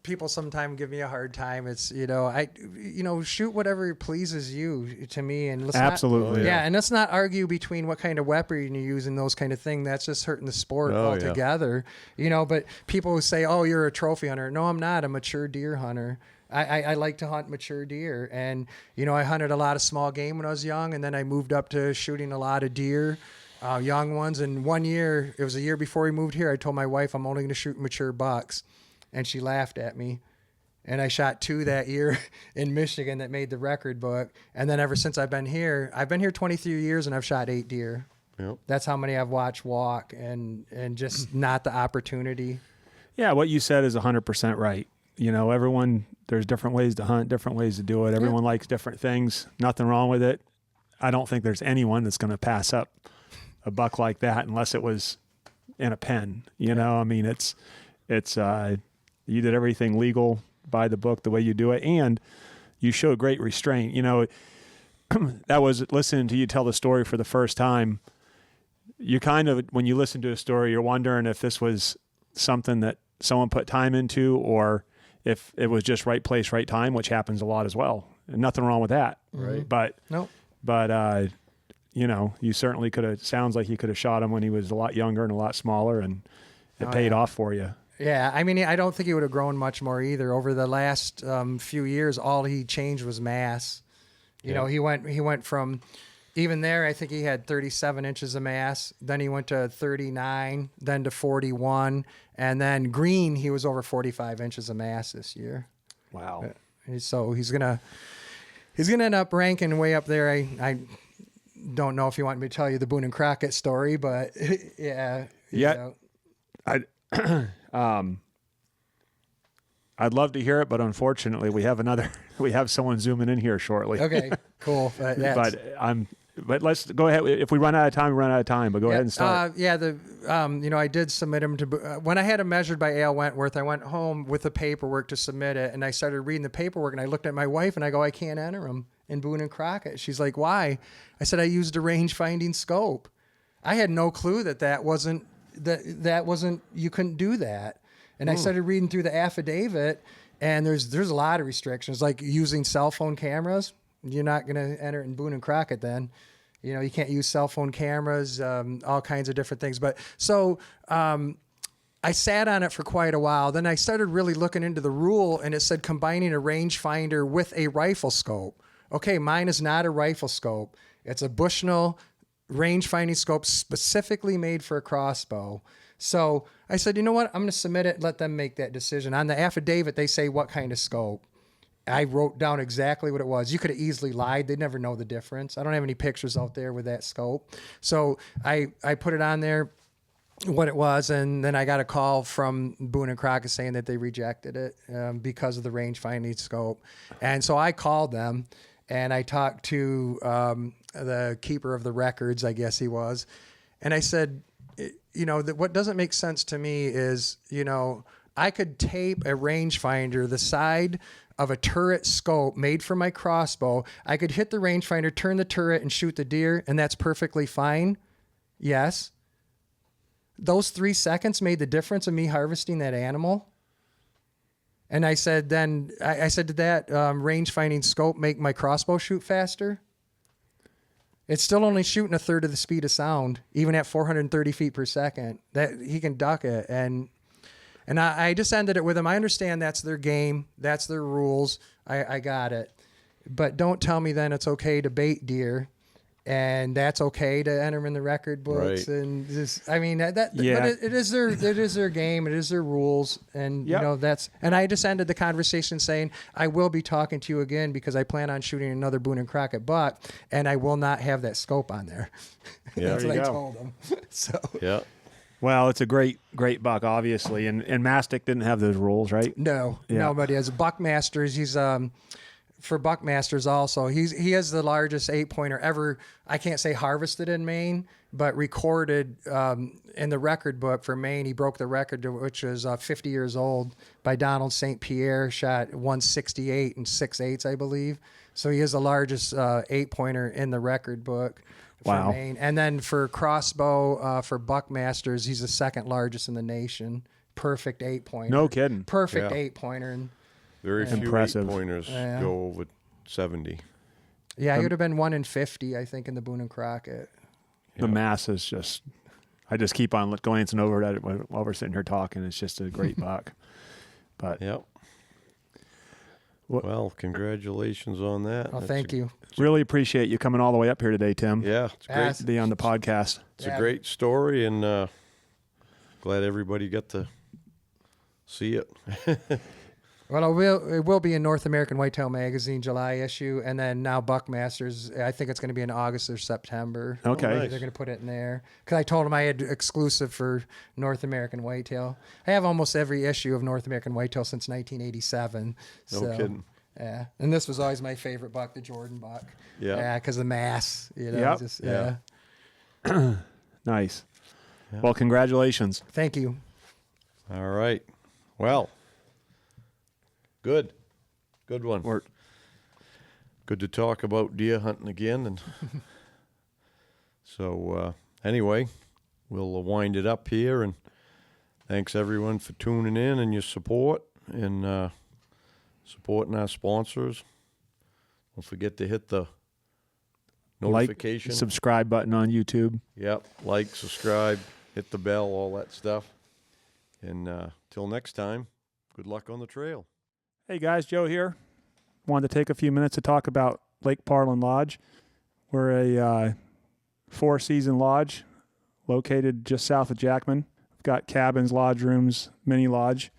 people sometimes give me a hard time. It's, shoot whatever pleases you to me. And let's Absolutely. and let's not argue between what kind of weapon you use and those kind of things. That's just hurting the sport altogether. But people who say, oh, you're a trophy hunter. No, I'm not. I'm a mature deer hunter. I like to hunt mature deer. And, I hunted a lot of small game when I was young. And then I moved up to shooting a lot of deer, young ones. And one year, it was a year before we moved here, I told my wife I'm only going to shoot mature bucks. And she laughed at me. And I shot 2 that year in Michigan that made the record book. And then ever since I've been here 23 years and I've shot 8 deer. Yep. That's how many I've watched walk and just not the opportunity. Yeah, what you said is 100% right. Everyone, there's different ways to hunt, different ways to do it. Everyone likes different things. Nothing wrong with it. I don't think there's anyone that's going to pass up a buck like that unless it was in a pen. I mean, it's you did everything legal by the book, the way you do it, and you showed great restraint. That was listening to you tell the story for the first time. You kind of, when you listen to a story, you're wondering if this was something that someone put time into or if it was just right place, right time, which happens a lot as well. And nothing wrong with that. Right. But, Nope. You certainly could have, sounds like you could have shot him when he was a lot younger and a lot smaller, and it paid off for you. Yeah, I mean, I don't think he would have grown much more either. Over the last few years, all he changed was mass. He went from, even there, I think he had 37 inches of mass. Then he went to 39, then to 41. And then green, he was over 45 inches of mass this year. Wow. So he's gonna end up ranking way up there. I don't know if you want me to tell you the Boone and Crockett story, but yeah. I'd love to hear it, but unfortunately, we have someone zooming in here shortly. Okay, cool. But let's go ahead. If we run out of time, we run out of time. But go ahead and start. I did submit him to when I had him measured by Al Wentworth. I went home with the paperwork to submit it, and I started reading the paperwork. And I looked at my wife, and I go, I can't enter him in Boone and Crockett. She's like, why? I said, I used a range finding scope. I had no clue that wasn't you couldn't do that. And I started reading through the affidavit, and there's a lot of restrictions, like using cell phone cameras. You're not going to enter it in Boone and Crockett then. You can't use cell phone cameras, all kinds of different things. But so I sat on it for quite a while. Then I started really looking into the rule, and it said combining a rangefinder with a rifle scope. okay, mine is not a rifle scope. It's a Bushnell range finding scope specifically made for a crossbow. So I said, you know what? I'm going to submit it, let them make that decision. On the affidavit, they say what kind of scope. I wrote down exactly what it was. You could have easily lied. They'd never know the difference. I don't have any pictures out there with that scope. So I put it on there, what it was, and then I got a call from Boone and Crockett saying that they rejected it because of the range finding scope. And so I called them, and I talked to the keeper of the records, I guess he was, and I said, you know, that what doesn't make sense to me is, you know, I could tape a rangefinder the side of a turret scope made for my crossbow. I could hit the rangefinder, turn the turret, and shoot the deer, and that's perfectly fine. Yes. Those 3 seconds made the difference of me harvesting that animal. And I said, then I said, did that range finding scope make my crossbow shoot faster? It's still only shooting a third of the speed of sound, even at 430 feet per second. That he can duck it. And I just ended it with him. I understand that's their game. That's their rules. I got it. But don't tell me then it's okay to bait deer, and that's okay to enter them in the record books. Right. And just, I mean, that Yeah. but it is their game. It is their rules. And, Yep. you know, and I just ended the conversation saying, I will be talking to you again because I plan on shooting another Boone and Crockett buck, and I will not have that scope on there. Yeah. That's There what you I go. told him. So. Yeah. Well, it's a great buck, obviously, and Mastic didn't have those rules, right? No, Yeah. nobody has Buckmasters. He's for Buckmasters also. He has the largest 8-pointer ever. I can't say harvested in Maine, but recorded in the record book for Maine. He broke the record, which is 50 years old, by Donald St. Pierre. Shot 168 and 6/8, I believe. So he is the largest 8-pointer in the record book. Wow. For Maine. And then for crossbow, for Buckmasters, he's the second largest in the nation. Perfect 8-pointer. No kidding. Perfect Yeah. 8-pointer. And Very few Impressive. 8-pointers Yeah. go over 70. yeah, he would have been 1 in 50, I think, in the Boone and Crockett. The mass is just, I just keep on glancing over at it while we're sitting here talking. It's just a great buck. But Yep. What- Well, congratulations on that. Oh, That's thank you. really appreciate you coming all the way up here today, Tim. Yeah, it's great. Yes. To be on the podcast. It's Yeah. a great story, and glad everybody got to see it. Well, it will be in North American Whitetail Magazine, July issue, and then now Buckmasters. I think it's going to be in August or September. Okay. nice. They're going to put it in there because I told them I had exclusive for North American Whitetail. I have almost every issue of North American Whitetail since 1987. No So, kidding. Yeah, and this was always my favorite buck, the Jordan buck. Yeah. Yeah, because the mass. You know. Yep. Just, Yeah. Nice. Well, congratulations. Thank you. All right. Well, good. Good one. We're- Good to talk about deer hunting again. And so, anyway, we'll wind it up here. And thanks, everyone, for tuning in and your support and supporting our sponsors. Don't forget to hit the notification. Like, subscribe button on YouTube. Yep. Like, subscribe, hit the bell, all that stuff. And till next time, good luck on the trail. Hey guys, Joe here. Wanted to take a few minutes to talk about Lake Parlin Lodge. We're a 4-season lodge located just south of Jackman. We've got cabins, lodge rooms, mini lodge.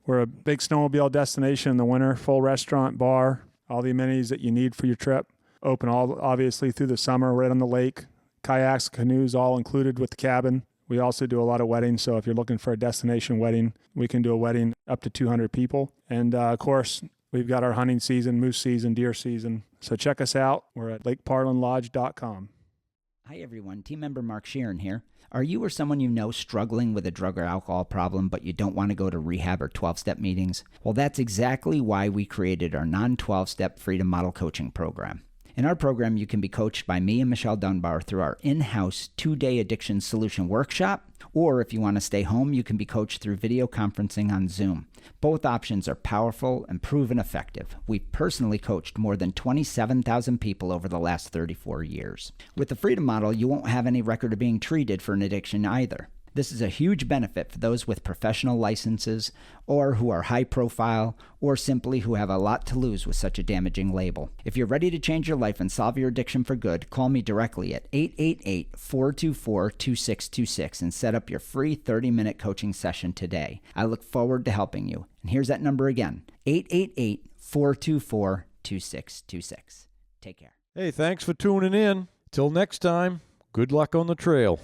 We're a big snowmobile destination in the winter, full restaurant, bar, all the amenities that you need for your trip. Open all obviously through the summer, right on the lake. Kayaks, canoes, all included with the cabin. We also do a lot of weddings, so if you're looking for a destination wedding, we can do a wedding up to 200 people. And, of course, we've got our hunting season, moose season, deer season. So check us out. We're at lakeparlinlodge.com. Hi, everyone. Team member Mark Sheeran here. Are you or someone you know struggling with a drug or alcohol problem, but you don't want to go to rehab or 12-step meetings? Well, that's exactly why we created our non-12-step Freedom Model Coaching Program. In our program, you can be coached by me and Michelle Dunbar through our in-house 2-day addiction solution workshop, or if you want to stay home, you can be coached through video conferencing on Zoom. Both options are powerful and proven effective. We've personally coached more than 27,000 people over the last 34 years. With the Freedom Model, you won't have any record of being treated for an addiction either. This is a huge benefit for those with professional licenses or who are high profile or simply who have a lot to lose with such a damaging label. If you're ready to change your life and solve your addiction for good, call me directly at 888-424-2626 and set up your free 30-minute coaching session today. I look forward to helping you. And here's that number again, 888-424-2626. Take care. Hey, thanks for tuning in. Till next time, good luck on the trail.